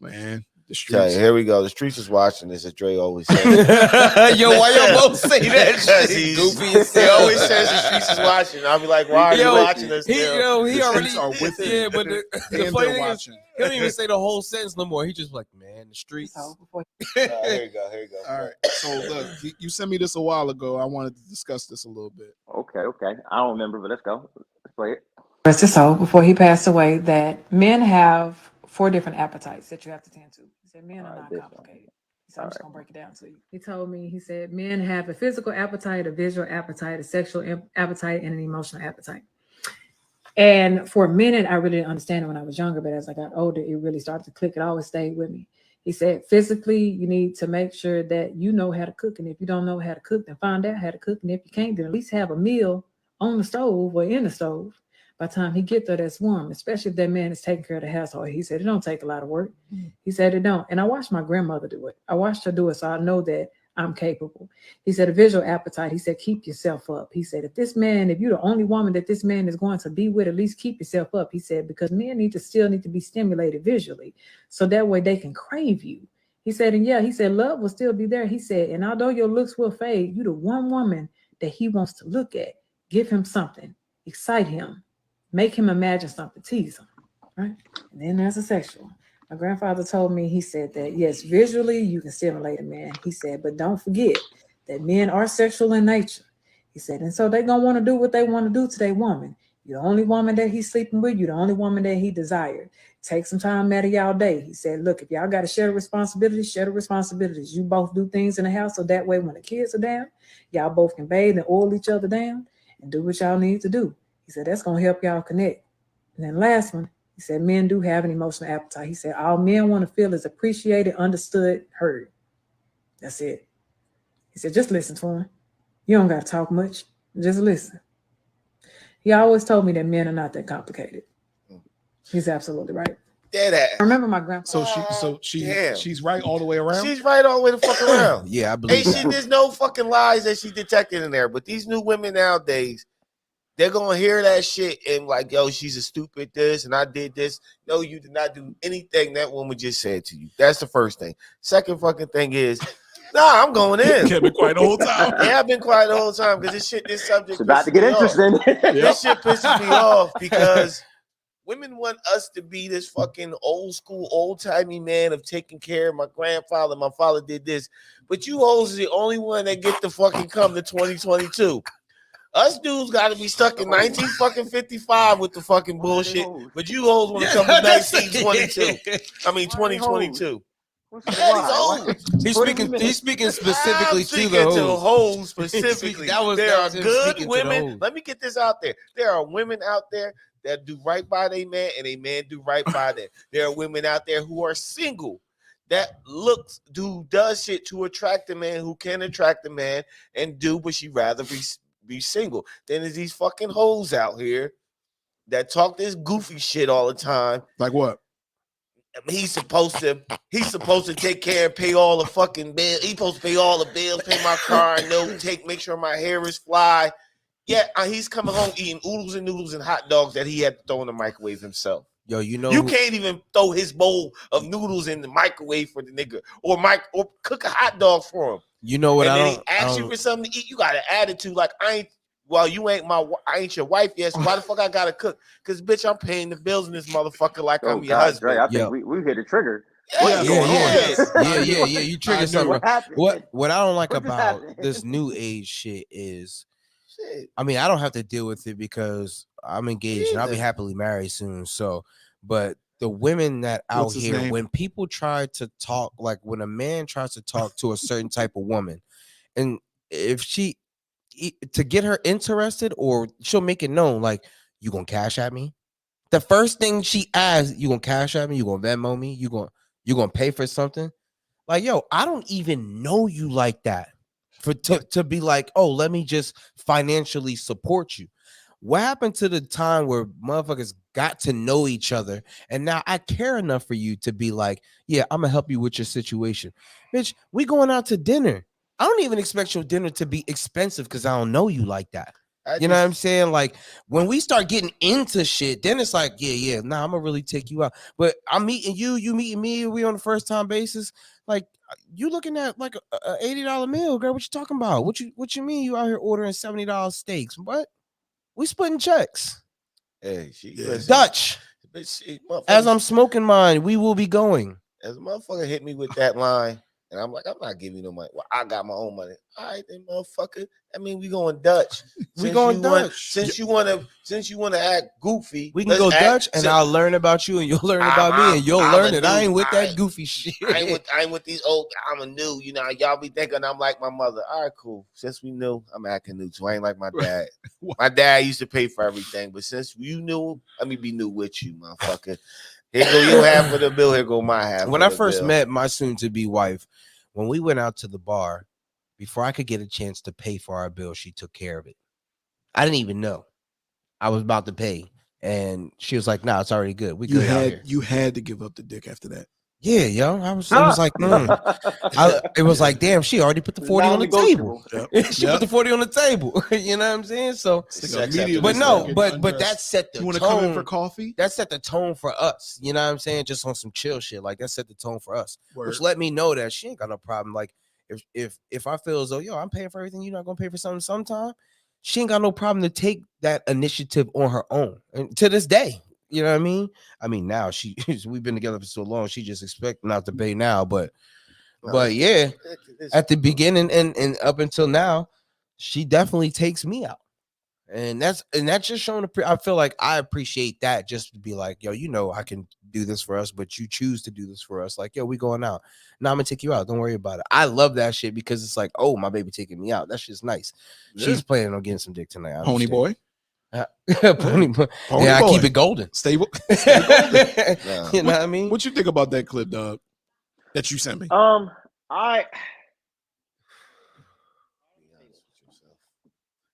S1: Man, The
S3: Tell you,
S1: streets.
S3: here we go. The streets is watching this, as Dre always says.
S2: Yo, why y'all both say that shit? Goofy as
S3: He
S2: hell.
S3: always says the streets is watching. I'll be like, why are you
S2: Yo,
S3: watching us
S2: he,
S3: still?
S2: he
S1: The
S2: already
S1: streets are with
S2: yeah,
S1: you.
S2: but the
S1: And
S2: funny
S1: they're
S2: thing is,
S1: watching.
S2: he don't even say the whole sentence no more. He just like, man, the streets.
S3: Here you go. Here you go.
S1: All right. So look, you sent me this a while ago. I wanted to discuss this a little bit.
S4: Okay. I don't remember, but let's go. Let's play it.
S5: Rest his soul before he passed away that men have four different appetites that you have to tend to. He said men
S4: All
S5: are
S4: right,
S5: not
S4: this one.
S5: complicated. So
S4: All
S5: I'm just
S4: right.
S5: gonna break it down to you. He told me, he said men have a physical appetite, a visual appetite, a sexual appetite, and an emotional appetite. And for a minute, I really didn't understand it when I was younger, but as I got older, it really started to click. It always stayed with me. He said, physically, you need to make sure that you know how to cook. And if you don't know how to cook, then find out how to cook. And if you can't, then at least have a meal on the stove or in the stove. By the time he get there, that's warm, especially if that man is taking care of the household. He said, it don't take a lot of work. He said, it don't. And I watched my grandmother do it. I watched her do it, so I know that I'm capable. He said, a visual appetite. He said, keep yourself up. He said, if you're the only woman that this man is going to be with, at least keep yourself up. He said, because men still need to be stimulated visually. So that way they can crave you. He said, and yeah, he said, love will still be there. He said, and although your looks will fade, you the one woman that he wants to look at. Give him something, excite him, make him imagine something, tease him, right? And then there's a sexual. My grandfather told me, he said that, yes, visually you can stimulate a man. He said, but don't forget that men are sexual in nature. He said, and so they're going to want to do what they want to do to their woman. You're the only woman that he's sleeping with. You're the only woman that he desired. Take some time out of y'all day. He said, look, if y'all got to share the responsibilities, share the responsibilities. You both do things in the house so that way when the kids are down, y'all both can bathe and oil each other down and do what y'all need to do. He said, that's going to help y'all connect. And then last one, he said, men do have an emotional appetite. He said, all men want to feel is appreciated, understood, heard. That's it. He said, just listen to him. You don't got to talk much. Just listen. He always told me that men are not that complicated. He's absolutely right.
S3: Dead ass.
S5: I remember my grandpa.
S1: She's right all the way around.
S3: She's right all the way the fuck around.
S2: Yeah, I believe that.
S3: There's no fucking lies that she detected in there. But these new women nowadays, they're gonna hear that shit and like, yo, she's a stupid this and I did this. No, you did not do anything that woman just said to you. That's the first thing. Second fucking thing is, nah, I'm going in.
S1: Can't be quiet the whole time.
S3: Yeah, I've been quiet the whole time because this subject
S4: It's about to
S3: pisses
S4: get
S3: me off.
S4: interesting.
S3: This shit pisses me off because women want us to be this fucking old school, old timey man of taking care of my grandfather. My father did this, but you hoes are the only one that get to fucking come to 2022. Us dudes got to be stuck in 1955 with the fucking bullshit, but you hoes want to come to 1922. I mean 2022.
S2: He's speaking specifically to the
S3: to
S2: hoes.
S3: hoes specifically. There are
S2: him
S3: good
S2: speaking to the
S3: women.
S2: hoes.
S3: Let me get this out there. There are women out there that do right by their man, and a man do right by them. There are women out there who are single that does shit to attract a man, who can attract a man and do, but she rather be single. Then there's these fucking hoes out here that talk this goofy shit all the time.
S1: Like what?
S3: He's supposed to take care and pay all the fucking bills. He's supposed to pay all the bills, pay my car note, make sure my hair is fly. Yeah, he's coming home eating oodles and noodles and hot dogs that he had to throw in the microwave himself.
S2: Yo, you know
S3: you can't even throw his bowl of noodles in the microwave for the nigga, or cook a hot dog for him.
S2: You know what?
S3: And then he asks you for something to eat. You got an attitude like I ain't your wife yet. So why the fuck I gotta cook? Because bitch, I'm paying the bills in this motherfucker like I'm your husband.
S4: Dre, I think we hit a trigger.
S2: Yeah. You triggered something. What I don't like about this new age shit is, I mean, I don't have to deal with it because I'm engaged and I'll be happily married soon. So, but the women that out here, when people try to talk, like when a man tries to talk to a certain type of woman, and if to get her interested, or she'll make it known, like, you gonna cash at me? The first thing she asks, you gonna cash at me? You gonna Venmo me? You gonna pay for something? Like, yo, I don't even know you like that to be like, oh, let me just financially support you. What happened to the time where motherfuckers got to know each other and now I care enough for you to be like, yeah, I'm gonna help you with your situation. Bitch, we going out to dinner. I don't even expect your dinner to be expensive because I don't know you like that. You know what I'm saying? Like when we start getting into shit, then it's like, yeah, nah, I'm gonna really take you out. But I'm meeting you, you meeting me, we on a first time basis. Like you looking at like a $80 meal, girl. What you talking about? What you mean you out here ordering $70 steaks? What? We splitting checks.
S3: Hey, she
S1: Yeah.
S3: listen,
S2: Dutch.
S3: but
S2: As I'm smoking mine, we will be going.
S3: as a motherfucker hit me with that line, and I'm like, I'm not giving you no money. Well, I got my own money. All right, then, motherfucker. I mean, we going Dutch.
S2: We going Dutch.
S3: Since you wanna act goofy,
S2: We can go Dutch, and I'll learn about you, and you'll learn about me, and you'll learn that I ain't with that goofy shit.
S3: I ain't with these old. I'm a new. You know, y'all be thinking I'm like my mother. All right, cool. Since we knew, I'm acting new too. I ain't like my dad. My dad used to pay for everything, but since you knew, let me be new with you, motherfucker. Here go your half of the bill. Here go my half.
S2: When I first met my soon-to-be wife, when we went out to the bar, before I could get a chance to pay for our bill, she took care of it. I didn't even know I was about to pay, and she was like, "Nah, it's already good. We good out here."
S1: You had to give up the dick after that.
S2: Yeah, yo, it was like, it was like, damn, she already put the 40 on the table.
S1: Yep.
S2: She put the 40 on the table. You know what I'm saying? So, but no, but that set the
S1: you want to
S2: tone.
S1: come in for coffee?
S2: That set the tone for us. You know what I'm saying? Just on some chill shit. Like that set the tone for us.
S1: Word.
S2: Which let me know that she ain't got no problem. Like if I feel as though, yo, I'm paying for everything, you're not gonna pay for something sometime. She ain't got no problem to take that initiative on her own. And to this day. You know what I mean? I mean, now we've been together for so long, she just expect not to pay now. But yeah, at the beginning and up until now, she definitely takes me out. And that's just showing I feel like I appreciate that, just to be like, yo, you know, I can do this for us, but you choose to do this for us. Like, yo, we going out. Now I'm gonna take you out. Don't worry about it. I love that shit because it's like, oh, my baby taking me out. That's just nice. Yeah. She's planning on getting some dick tonight.
S1: Pony boy.
S2: Pony boy. Yeah, I keep it golden.
S1: Stay golden.
S2: You know what I mean?
S1: What you think about that clip, dog? That you sent me?
S4: I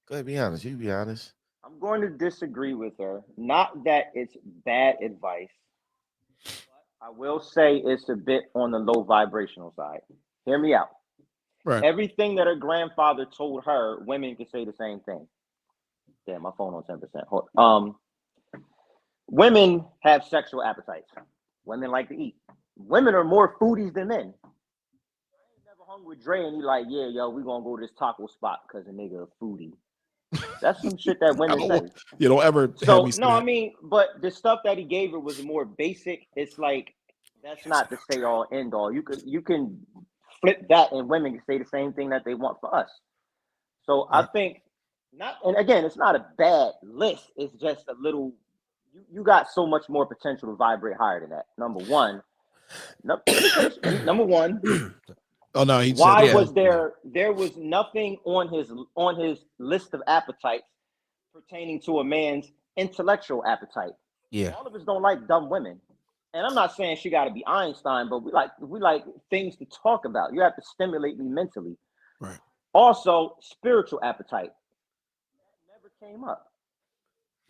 S3: Go ahead, be honest. You be honest.
S4: I'm going to disagree with her. Not that it's bad advice, but I will say it's a bit on the low vibrational side. Hear me out.
S1: Right.
S4: Everything that her grandfather told her, women can say the same thing. Damn, my phone on 10%. Women have sexual appetites. Women like to eat. Women are more foodies than men. I ain't never hung with Dre and he like, yeah, yo, we gonna go to this taco spot because a nigga a foodie. That's some shit that women say.
S1: You don't ever.
S4: So no, I mean, but the stuff that he gave her was more basic. It's like that's not the say all end all. You can flip that, and women can say the same thing that they want for us. So I think not. And again, it's not a bad list. It's just a little. You got so much more potential to vibrate higher than that. Number one. Number one.
S1: Oh no!
S4: Why was there was nothing on his list of appetites pertaining to a man's intellectual appetite?
S2: Yeah,
S4: all of us don't like dumb women, and I'm not saying she got to be Einstein, but we like things to talk about. You have to stimulate me mentally.
S1: Right.
S4: Also, spiritual appetite that never came up.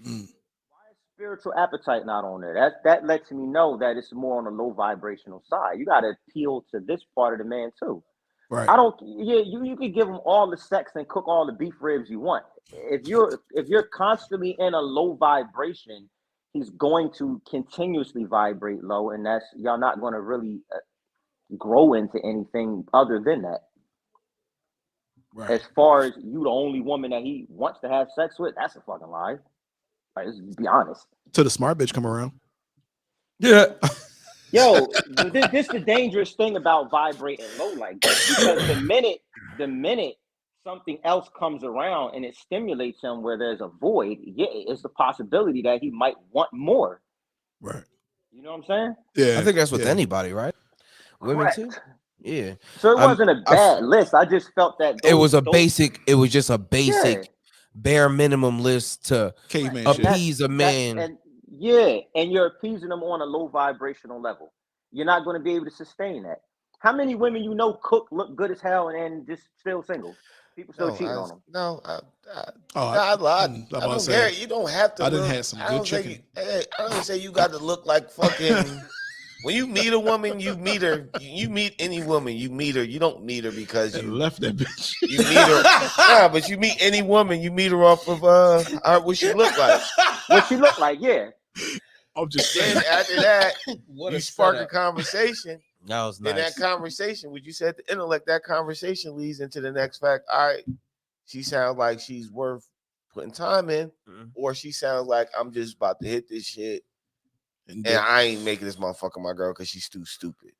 S4: Why is spiritual appetite not on there? That lets me know that it's more on the low vibrational side. You got to appeal to this part of the man too.
S1: Right.
S4: I don't. Yeah, you can give him all the sex and cook all the beef ribs you want. If you're constantly in a low vibration, he's going to continuously vibrate low, and that's y'all not going to really grow into anything other than that. Right. As far as you the only woman that he wants to have sex with, that's a fucking lie. Like, let's be honest.
S1: Till the smart bitch come around.
S2: Yeah.
S4: Yo, this the dangerous thing about vibrating low like that, because the minute something else comes around and it stimulates him where there's a void, yeah, it's the possibility that he might want more.
S1: Right.
S4: You know what I'm saying?
S2: Yeah. I think that's with anybody, right? Women too. Yeah.
S4: So it wasn't a bad list. I just felt that
S2: it was just a basic bare minimum list to
S1: caveman
S2: appease a man.
S4: And you're appeasing them on a low vibrational level. You're not going to be able to sustain that. How many women you know cook, look good as hell, and just still single? People still cheating on them.
S3: No, I don't care. You don't have to.
S1: I didn't have some good chicken.
S3: I don't say you got to look like fucking When you meet a woman, you meet her. You meet any woman, you meet her. You don't meet her because
S1: And
S3: you
S1: left that bitch.
S3: you meet her. Nah, but you meet any woman, you meet her off of what she look like.
S4: What she look like, yeah.
S1: I'm just
S3: Then
S1: saying.
S3: after that,
S2: What
S3: you
S2: a
S3: spark a
S2: setup.
S3: conversation.
S2: That was
S3: Then
S2: nice.
S3: that conversation, what you said, the intellect, that conversation leads into the next fact. All right, she sounds like she's worth putting time in, or she sounds like I'm just about to hit this shit, and I ain't making this motherfucker my girl because she's too stupid.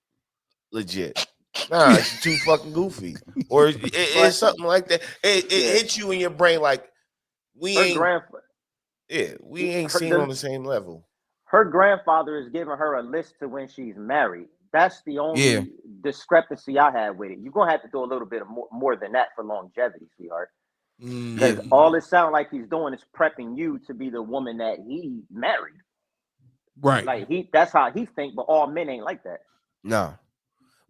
S3: Legit. Nah, she's too fucking goofy. Or it's something like that. It hits you in your brain like we ain't seen on the same level.
S4: Her grandfather is giving her a list to when she's married. That's the only discrepancy I have with it. You're gonna have to do a little bit of more than that for longevity, sweetheart. Because all it sounds like he's doing is prepping you to be the woman that he married.
S1: Right.
S4: Like that's how he think, but all men ain't like that.
S2: No.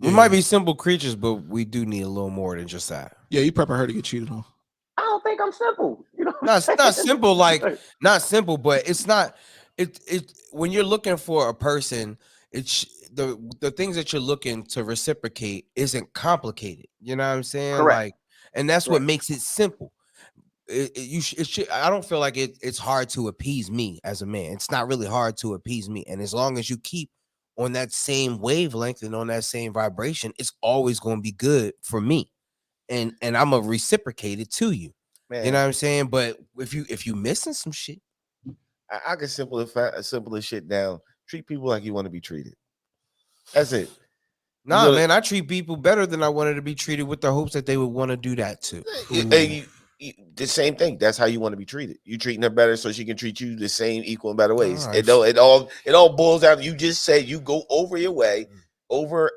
S2: We might be simple creatures, but we do need a little more than just that.
S1: Yeah, you prepping her to get cheated on.
S4: I don't think I'm simple. You know,
S2: not simple, like not simple, but it's not. It when you're looking for a person, it's the things that you're looking to reciprocate isn't complicated. You know what I'm saying?
S4: Correct.
S2: Like, and that's what makes it simple. I don't feel like it's hard to appease me as a man. It's not really hard to appease me, and as long as you keep on that same wavelength and on that same vibration, it's always going to be good for me, and I'm gonna reciprocate it to you. Man. You know what I'm saying? But if you missing some shit,
S3: I can simplify shit down. Treat people like you want to be treated. That's it.
S2: Nah, man, I treat people better than I wanted to be treated, with the hopes that they would want to do that too.
S3: The same thing. That's how you want to be treated. You treating her better so she can treat you the same, equal, and better ways. Right. It all boils down to you just say you go over your way, over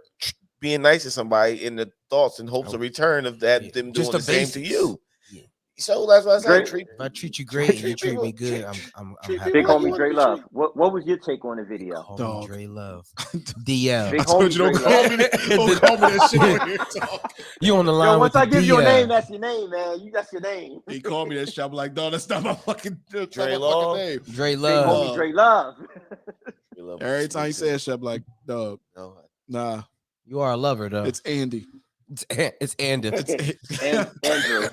S3: being nice to somebody in the thoughts and hopes of return of that them doing the same to you. Yeah. So that's what I say.
S2: If I treat you great and you treat me good, I'm happy.
S4: Big homie Dre Love. What was your take on the video?
S2: Call me Dre Love. DL.
S4: Big homie Dre
S1: Don't call me that shit on here.
S2: You on the line?
S4: Yo, once
S2: with
S4: I give
S2: DL.
S4: you a name, that's your name, man. That's your name.
S1: He called me that shit. I'm like, no, that's not my fucking
S3: Dre Love.
S1: name.
S2: Dre Love.
S4: Big homie Dre Love.
S1: Every time he says shit, I'm like, dog, nah.
S2: You are a lover, though.
S1: It's Andy.
S2: It's Andy.
S4: Andrew.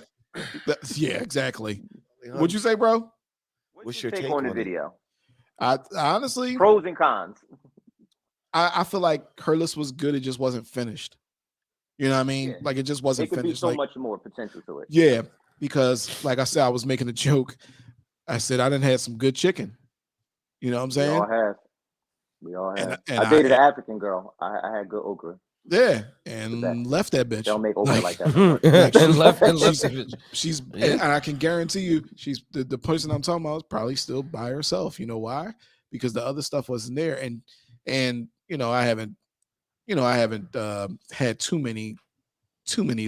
S1: Yeah, exactly. What'd you say, bro?
S3: What's your take on
S4: the video?
S1: I honestly,
S4: pros and cons.
S1: I feel like her list was good. It just wasn't finished. You know what I mean? Yeah. Like it just wasn't
S4: finished.
S1: Be
S4: so much more potential to it.
S1: Yeah, because like I said, I was making a joke. I said I done had some good chicken. You know what I'm saying?
S4: We all have. And I dated an African girl. I had good okra.
S1: Yeah, and left that bitch.
S4: Don't make okra like that.
S1: She's and I can guarantee you, she's the person I'm talking about is probably still by herself. You know why? Because the other stuff wasn't there, and you know I haven't had too many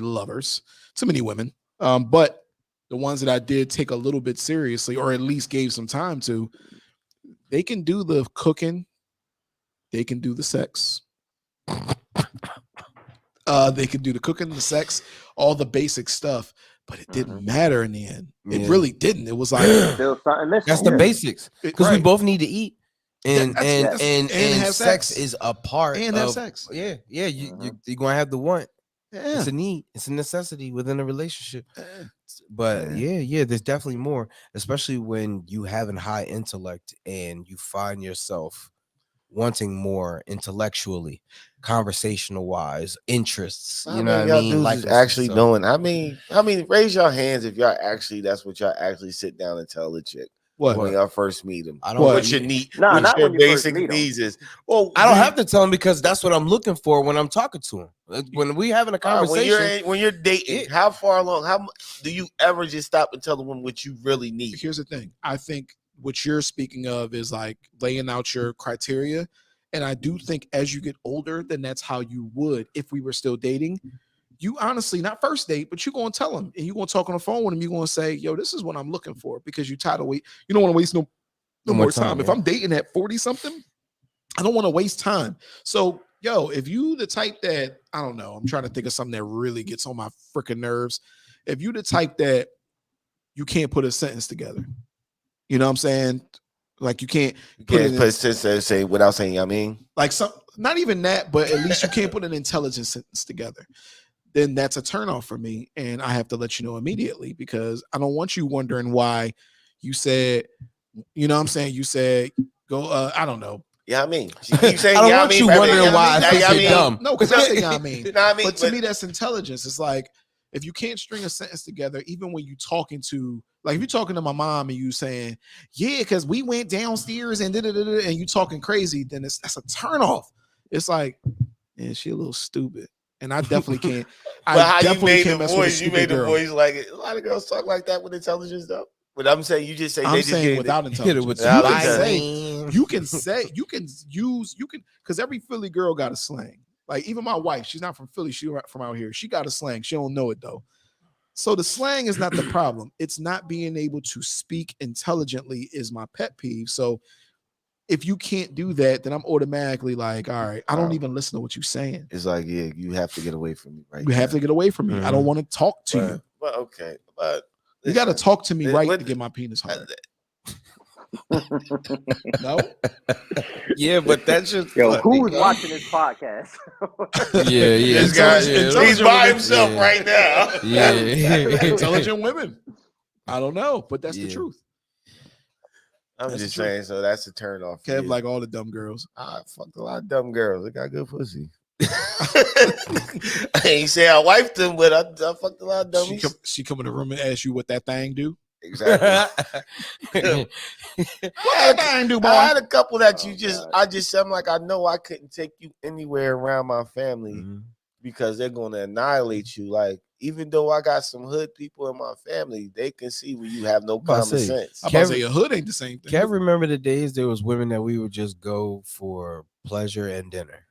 S1: lovers, too many women. But the ones that I did take a little bit seriously, or at least gave some time to, they can do the cooking, they can do the sex. They could do the cooking, the sex, all the basic stuff, but it didn't matter in the end. It really didn't. It was like
S2: that's the basics, because we both need to eat, and sex is a part
S1: and
S2: of
S1: have sex.
S2: Yeah, you're gonna have the want. Yeah. It's a need. It's a necessity within a relationship. But yeah, there's definitely more, especially when you have a high intellect and you find yourself wanting more intellectually, conversational wise, interests. You know what I mean?
S3: Like actually knowing. I mean, raise your hands if y'all actually that's what y'all actually sit down and tell the chick. When y'all first meet them.
S2: I don't
S3: what your need.
S4: Nah,
S3: not your basic needs is.
S2: Well, I don't have to tell him, because that's what I'm looking for when I'm talking to him. When we having a conversation,
S3: when you're dating, how far along? How do you ever just stop and tell them what you really need?
S1: Here's the thing. I think what you're speaking of is like laying out your criteria, and I do think as you get older, then that's how you would if we were still dating. You honestly, not first date, but you're going to tell him, and you're going to talk on the phone with him. You're going to say, yo, this is what I'm looking for, because you're tired of waiting. You don't want to waste no more time. If I'm dating at 40 something, I don't want to waste time. So, yo, if you the type that, I don't know, I'm trying to think of something that really gets on my freaking nerves. If you the type that you can't put a sentence together, you know what I'm saying? Like you can't
S3: say without saying, I mean,
S1: like some, not even that, but at least you can't put an intelligent sentence together. Then that's a turnoff for me, and I have to let you know immediately because I don't want you wondering why you said, you know what I'm saying? You said go, I don't know.
S3: Yeah, I mean, she keeps saying,
S2: I don't
S3: yeah,
S2: want
S3: I mean,
S2: you
S3: brother,
S2: wondering
S3: yeah,
S2: why I
S3: yeah,
S2: think
S3: yeah,
S2: you're dumb.
S1: No, because I say, yeah, I mean.
S3: Nah, I mean,
S1: But to me, that's intelligence. It's like if you can't string a sentence together, even when you talking to, like if you're talking to my mom and you saying, yeah, because we went downstairs and and you talking crazy, then that's a turnoff. It's like, yeah, she a little stupid. And I definitely can't.
S3: but
S1: I
S3: how you
S1: definitely
S3: made
S1: can't
S3: the
S1: mess with a
S3: voice, you
S1: stupid
S3: made the
S1: girl.
S3: voice like it. A lot of girls talk like that with intelligence, though. But I'm saying you just say
S1: I'm
S3: they just
S1: saying
S3: get
S1: without
S3: it.
S1: intelligence.
S2: with
S1: You
S3: the
S1: can
S3: violin.
S1: say, you can say, you can use, you can, because every Philly girl got a slang. Like even my wife, she's not from Philly, she's from out here. She got a slang. She don't know it though. So the slang is not the problem. It's not being able to speak intelligently is my pet peeve. So if you can't do that, then I'm automatically like, all right, I don't even listen to what you're saying.
S3: It's like, yeah, you have to get away from me, right?
S1: You have to get away from me. I don't want to talk to you.
S3: But okay, but
S1: You got to
S3: listen,
S1: talk to me right
S3: what-
S1: to get my penis hard. No,
S2: Yeah, but that's just
S4: Yo,
S2: funny.
S4: who's watching this podcast?
S2: Yeah, yeah.
S3: This guy,
S1: Intelligent
S3: he's by
S1: women.
S3: himself
S2: Yeah.
S3: right now.
S2: Yeah.
S1: intelligent women. I don't know, but that's the
S2: Yeah.
S1: truth.
S3: I'm
S1: That's
S3: just
S1: the truth.
S3: saying, so that's a turn off. for
S1: Kev
S3: you.
S1: like all the dumb girls.
S3: I fucked a lot of dumb girls. They got good pussy. I ain't say I wiped them, but I fucked a lot of dummies.
S1: She come in the room and ask you what that thing do.
S3: Exactly.
S1: What that thing do, boy?
S3: I had a couple that
S4: Oh,
S3: you just,
S4: God.
S3: I just, I'm like, I know I couldn't take you anywhere around my family
S2: Mhm.
S3: because they're going to annihilate you. Like, even though I got some hood people in my family, they can see when you have no
S2: about to
S3: common
S2: say,
S3: sense.
S1: I'm about to
S2: Kev-
S1: say your hood ain't the same thing.
S2: Kev, remember the days there was women that we would just go for pleasure and dinner.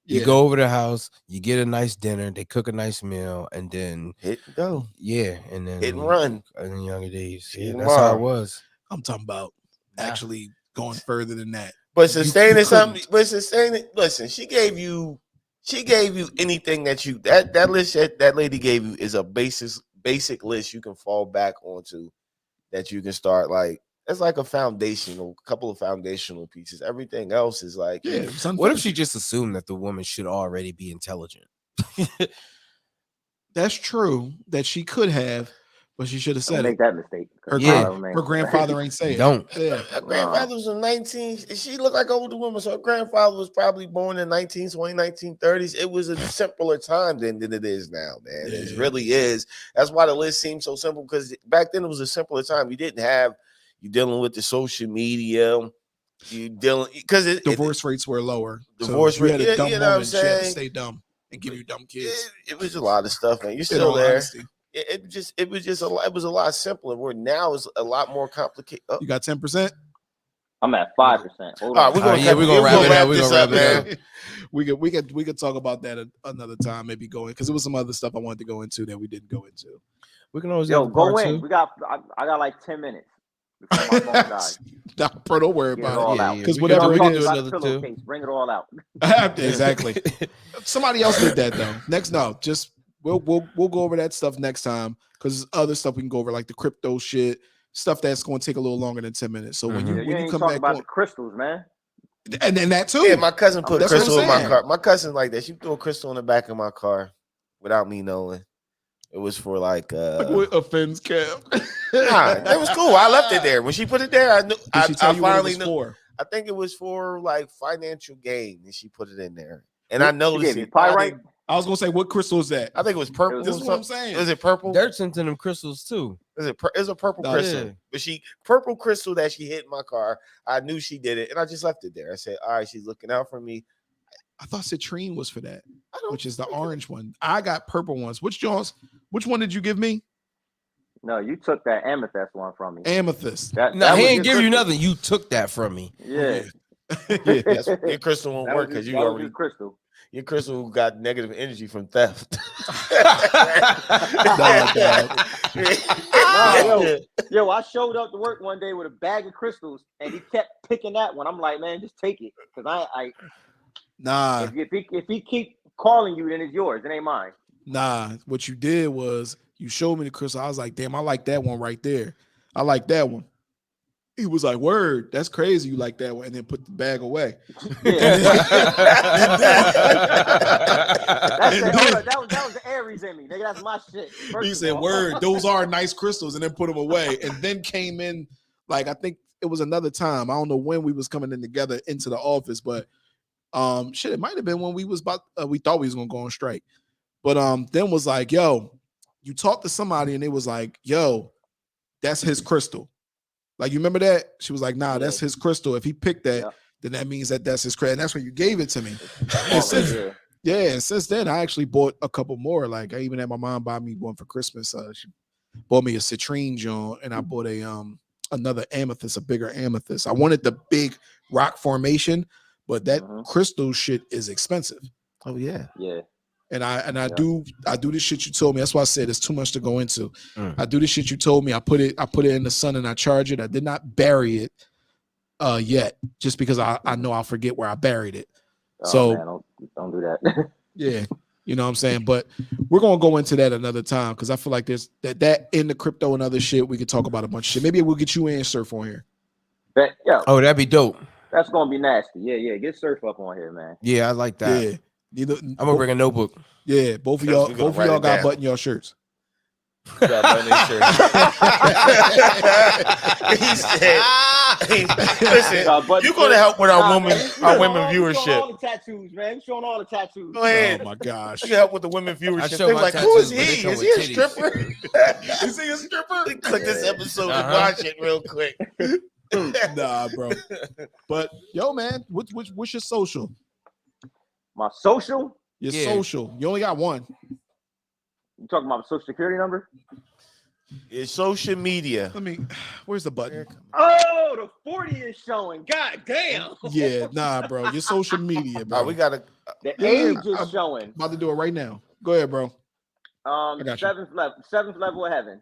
S2: You
S1: Yeah.
S2: go over the house, you get a nice dinner, they cook a nice meal, and then
S3: Hit and go.
S2: yeah, and then
S3: Hit and run.
S2: in the younger days.
S3: See
S2: Yeah,
S3: you
S2: that's how it
S3: tomorrow.
S2: was.
S1: I'm talking about
S2: Nah.
S1: actually going further than that.
S3: But
S1: You
S3: sustaining something,
S1: couldn't.
S3: but sustaining, listen, she gave you anything that you that list that lady gave you is a basic list you can fall back onto that you can start like it's like a couple of foundational pieces. Everything else is like
S1: Yeah, it was
S2: What if
S1: unfinished.
S2: she just assumed that the woman should already be intelligent?
S1: That's true that she could have, but she should have
S4: Don't
S1: said
S4: make
S1: it.
S4: that mistake.
S1: Her,
S2: Yeah.
S1: her grandfather ain't say it.
S2: Don't.
S1: Yeah.
S3: her grandfather was in 19. She looked like an older woman, so her grandfather was probably born in 1930s. It was a simpler time than it is now, man. It
S1: Yeah.
S3: really is. That's why the list seems so simple because back then it was a simpler time. You didn't have you dealing with the social media. You dealing because
S1: Divorce rates were lower.
S3: Divorce
S1: so if you had
S3: rate-
S1: a dumb
S3: you know what I'm
S1: woman, she had to
S3: saying?
S1: stay dumb and give you dumb kids.
S3: it was a lot of stuff, man. You're
S1: In
S3: still
S1: all
S3: there.
S1: honesty.
S3: It was just it was a lot simpler. Where now it's a lot more complicated. Oh.
S1: You got 10%?
S4: I'm at 5%. Hold
S3: All
S4: on.
S3: right, we're gonna,
S2: yeah, we're gonna wrap it up. We're
S3: this
S2: gonna
S3: up,
S2: wrap it
S3: man.
S1: we could talk about that another time, maybe going because there was some other stuff I wanted to go into that we didn't go into.
S2: We can always
S4: Yo,
S2: have a
S4: go
S2: part
S4: in.
S2: two.
S4: I got like 10 minutes before my phone dies.
S1: Nah, bro, don't worry
S4: Get it
S1: about
S4: all
S1: it.
S4: out.
S1: Because
S2: we
S1: whatever
S2: can
S1: it
S2: do
S1: is,
S2: another two.
S4: pillowcase. Bring it all out.
S1: exactly. Somebody else did that though. Next, no, just we'll go over that stuff next time because there's other stuff we can go over like the crypto shit, stuff that's going to take a little longer than 10 minutes. So when
S4: Yeah,
S1: you
S4: you
S1: when you
S4: ain't
S1: come
S4: talking
S1: back
S4: about
S1: on,
S4: the crystals, man.
S1: and then that too.
S3: Yeah, my cousin put
S1: That's what
S3: crystal
S1: I'm
S3: in my
S1: saying.
S3: car. My cousin like that. She threw a crystal in the back of my car without me knowing. It was for like
S1: Like what offends Kev?
S3: nah, that was cool. I left it there. When she put it there, I knew
S1: Did she tell
S3: I
S1: you what it
S3: finally
S1: was
S3: knew.
S1: for?
S3: I think it was for like financial gain, and she put it in there. And I
S4: She
S3: noticed
S4: gave you
S3: it.
S4: pyrite.
S1: I was gonna say, what crystal is that?
S3: I think it was purple.
S1: This is what I'm saying.
S3: Is it purple?
S2: Dirt's into them crystals too.
S3: It's a purple
S1: No,
S3: crystal.
S2: yeah.
S3: But purple crystal that she hit in my car. I knew she did it, and I just left it there. I said, "All right, she's looking out for me."
S1: I thought citrine was for that,
S3: I don't
S1: which is the
S3: think it-
S1: orange one. I got purple ones. Which one did you give me?
S4: No, you took that amethyst one from me.
S1: Amethyst.
S4: That
S2: No, he
S4: was
S2: ain't
S4: your
S2: give you
S4: crystal.
S2: nothing. You took that from me.
S4: Yeah.
S1: Yeah.
S3: Yes, your crystal won't
S4: That
S3: work
S4: was
S3: because
S4: your-
S3: you
S4: that was
S3: already
S4: your crystal.
S3: your crystal got negative energy from theft.
S1: Nah, dog.
S4: Nah, yo, I showed up to work one day with a bag of crystals, and he kept picking that one. I'm like, man, just take it, because
S1: Nah,
S4: if he keep calling you, then it's yours. It ain't mine.
S1: nah. What you did was you showed me the crystal. I was like, damn, I like that one right there. I like that one. He was like, "Word, that's crazy. You like that one?" And then put the bag away.
S4: Yeah.
S1: And then-
S4: that was the Aries in me, nigga. That's my shit. First
S1: He
S4: of
S1: said,
S4: all.
S1: "Word, those are nice crystals," and then put them away. And then came in, like I think it was another time. I don't know when we was coming in together into the office, but shit, it might have been when we was about. We thought we was gonna go on strike, but then was like, "Yo, you talked to somebody," and it was like, "Yo, that's his crystal." Like, you remember that? She was like, "Nah, that's his crystal. If he picked that,
S4: Yeah.
S1: then that means that's his crystal." And that's when you gave it to me.
S4: That's
S1: And
S4: all
S1: since,
S4: right,
S1: yeah, and since then, I actually bought a couple more. Like, I even had my mom buy me one for Christmas. She bought me a citrine joint, and I bought a another amethyst, a bigger amethyst. I wanted the big rock formation, but that crystal shit is expensive.
S3: Oh yeah.
S4: Yeah.
S1: And I
S4: Yeah.
S1: do the shit you told me. That's why I said it's too much to go into.
S3: Mm.
S1: I do the shit you told me. I put it in the sun and I charge it. I did not bury it yet, just because I know I'll forget where I buried it.
S4: Oh,
S1: So
S4: man, don't do that.
S1: yeah, you know what I'm saying? But we're gonna go into that another time because I feel like there's that in the crypto and other shit. We could talk about a bunch of shit. Maybe we'll get you and Surf on here.
S4: But, yo,
S2: Oh, that'd be dope.
S4: that's gonna be nasty. Yeah. Get Surf up on here, man.
S2: Yeah, I like that.
S1: Yeah. Neither,
S2: I'm gonna bring a notebook.
S1: yeah, both of
S3: We're
S1: y'all,
S3: gonna
S1: both of
S3: write
S1: y'all
S3: it
S1: got
S3: down.
S1: button your shirts.
S3: He said, "Listen,
S4: But
S3: you're gonna help with our women,
S4: man,
S3: our
S4: you
S3: women
S4: showing all
S3: viewership.
S4: the tattoos, man. You showing all the tattoos.
S3: Go ahead.
S1: Oh my gosh.
S3: You can help with the women
S2: I
S3: viewership.
S2: show
S3: They're
S2: my
S3: like, who is
S2: tattoos, but they
S3: he?
S2: come
S3: Is
S2: with
S3: he a
S2: titties.
S3: stripper? Is he a stripper? Click this episode and
S2: Uh-huh.
S3: watch it real quick.
S1: Nah, bro. But yo, man, what's your social?
S4: My social?
S1: Your
S2: Yeah.
S1: social. You only got one.
S4: You talking about my social security number?
S3: It's social media.
S1: Let me. Where's the button?
S4: Oh, the 40 is showing. God damn.
S1: Yeah, nah, bro. Your social media,
S3: All
S1: bro.
S3: right, we gotta.
S4: The
S1: Yeah,
S4: age
S1: I'm
S4: is showing.
S1: about to do it right now. Go ahead, bro. got you.
S4: Seventh level of heaven.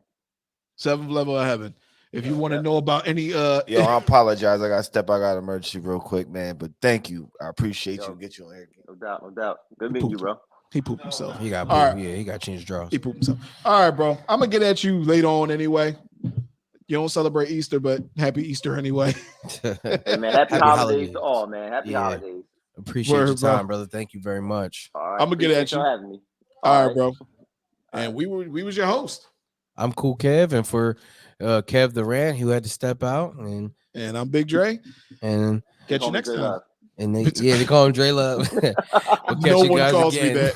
S1: 7th level of heaven. If you want to know about any
S3: Yo, I apologize. I gotta step. I got an emergency real quick, man. But thank you. I appreciate you. Get you on here.
S4: No doubt. Good meeting you, bro.
S1: he pooped himself.
S2: He got
S1: All right.
S2: Yeah, he got changed draws.
S1: He pooped himself. All right, bro. I'm gonna get at you later on anyway. You don't celebrate Easter, but happy Easter anyway.
S4: Hey, man, happy holidays to all, man. Happy holidays.
S2: Appreciate
S1: Word,
S2: your
S1: bro.
S2: time, brother. Thank you very much.
S4: All right.
S1: I'm gonna get at
S4: Appreciate
S1: you.
S4: y'all having me.
S1: All right, bro. And we was your host.
S2: I'm Cool Kev, and for Kev the Rant, who had to step out, and
S1: I'm Big Dre.
S2: and
S1: Catch
S4: Call
S1: you
S4: me
S1: next
S4: Dre
S1: time.
S4: Love.
S2: and they call him Dre Love. We'll catch
S1: No
S2: you
S1: one
S2: guys
S1: calls me
S2: again.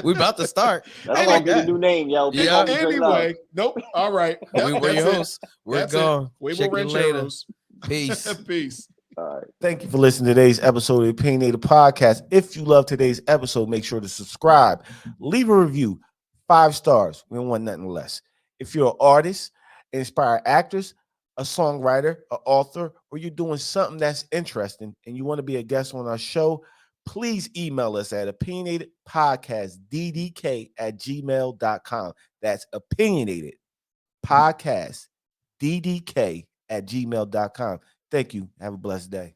S2: We about to start.
S4: That's
S2: I
S4: gonna
S2: like
S4: be the
S2: that.
S4: new name, yo.
S2: Yeah.
S4: Call me Dre Love.
S1: Anyway, nope. All right.
S2: We're
S1: Yep,
S2: your
S1: that's it.
S2: hosts. We're
S1: That's
S2: gone.
S1: it.
S2: Check
S1: Huevo
S2: you later.
S1: Rancheros.
S2: Peace.
S1: Peace.
S4: All right.
S3: Thank you for listening to today's episode of the Opinionated Podcast. If you love today's episode, make sure to subscribe, leave a review, 5 stars. We don't want nothing less. If you're an artist, inspired actress, a songwriter, an author, or you're doing something that's interesting and you want to be a guest on our show, please email us at opinionatedpodcastddk@gmail.com. That's opinionatedpodcastddk@gmail.com. Thank you. Have a blessed day.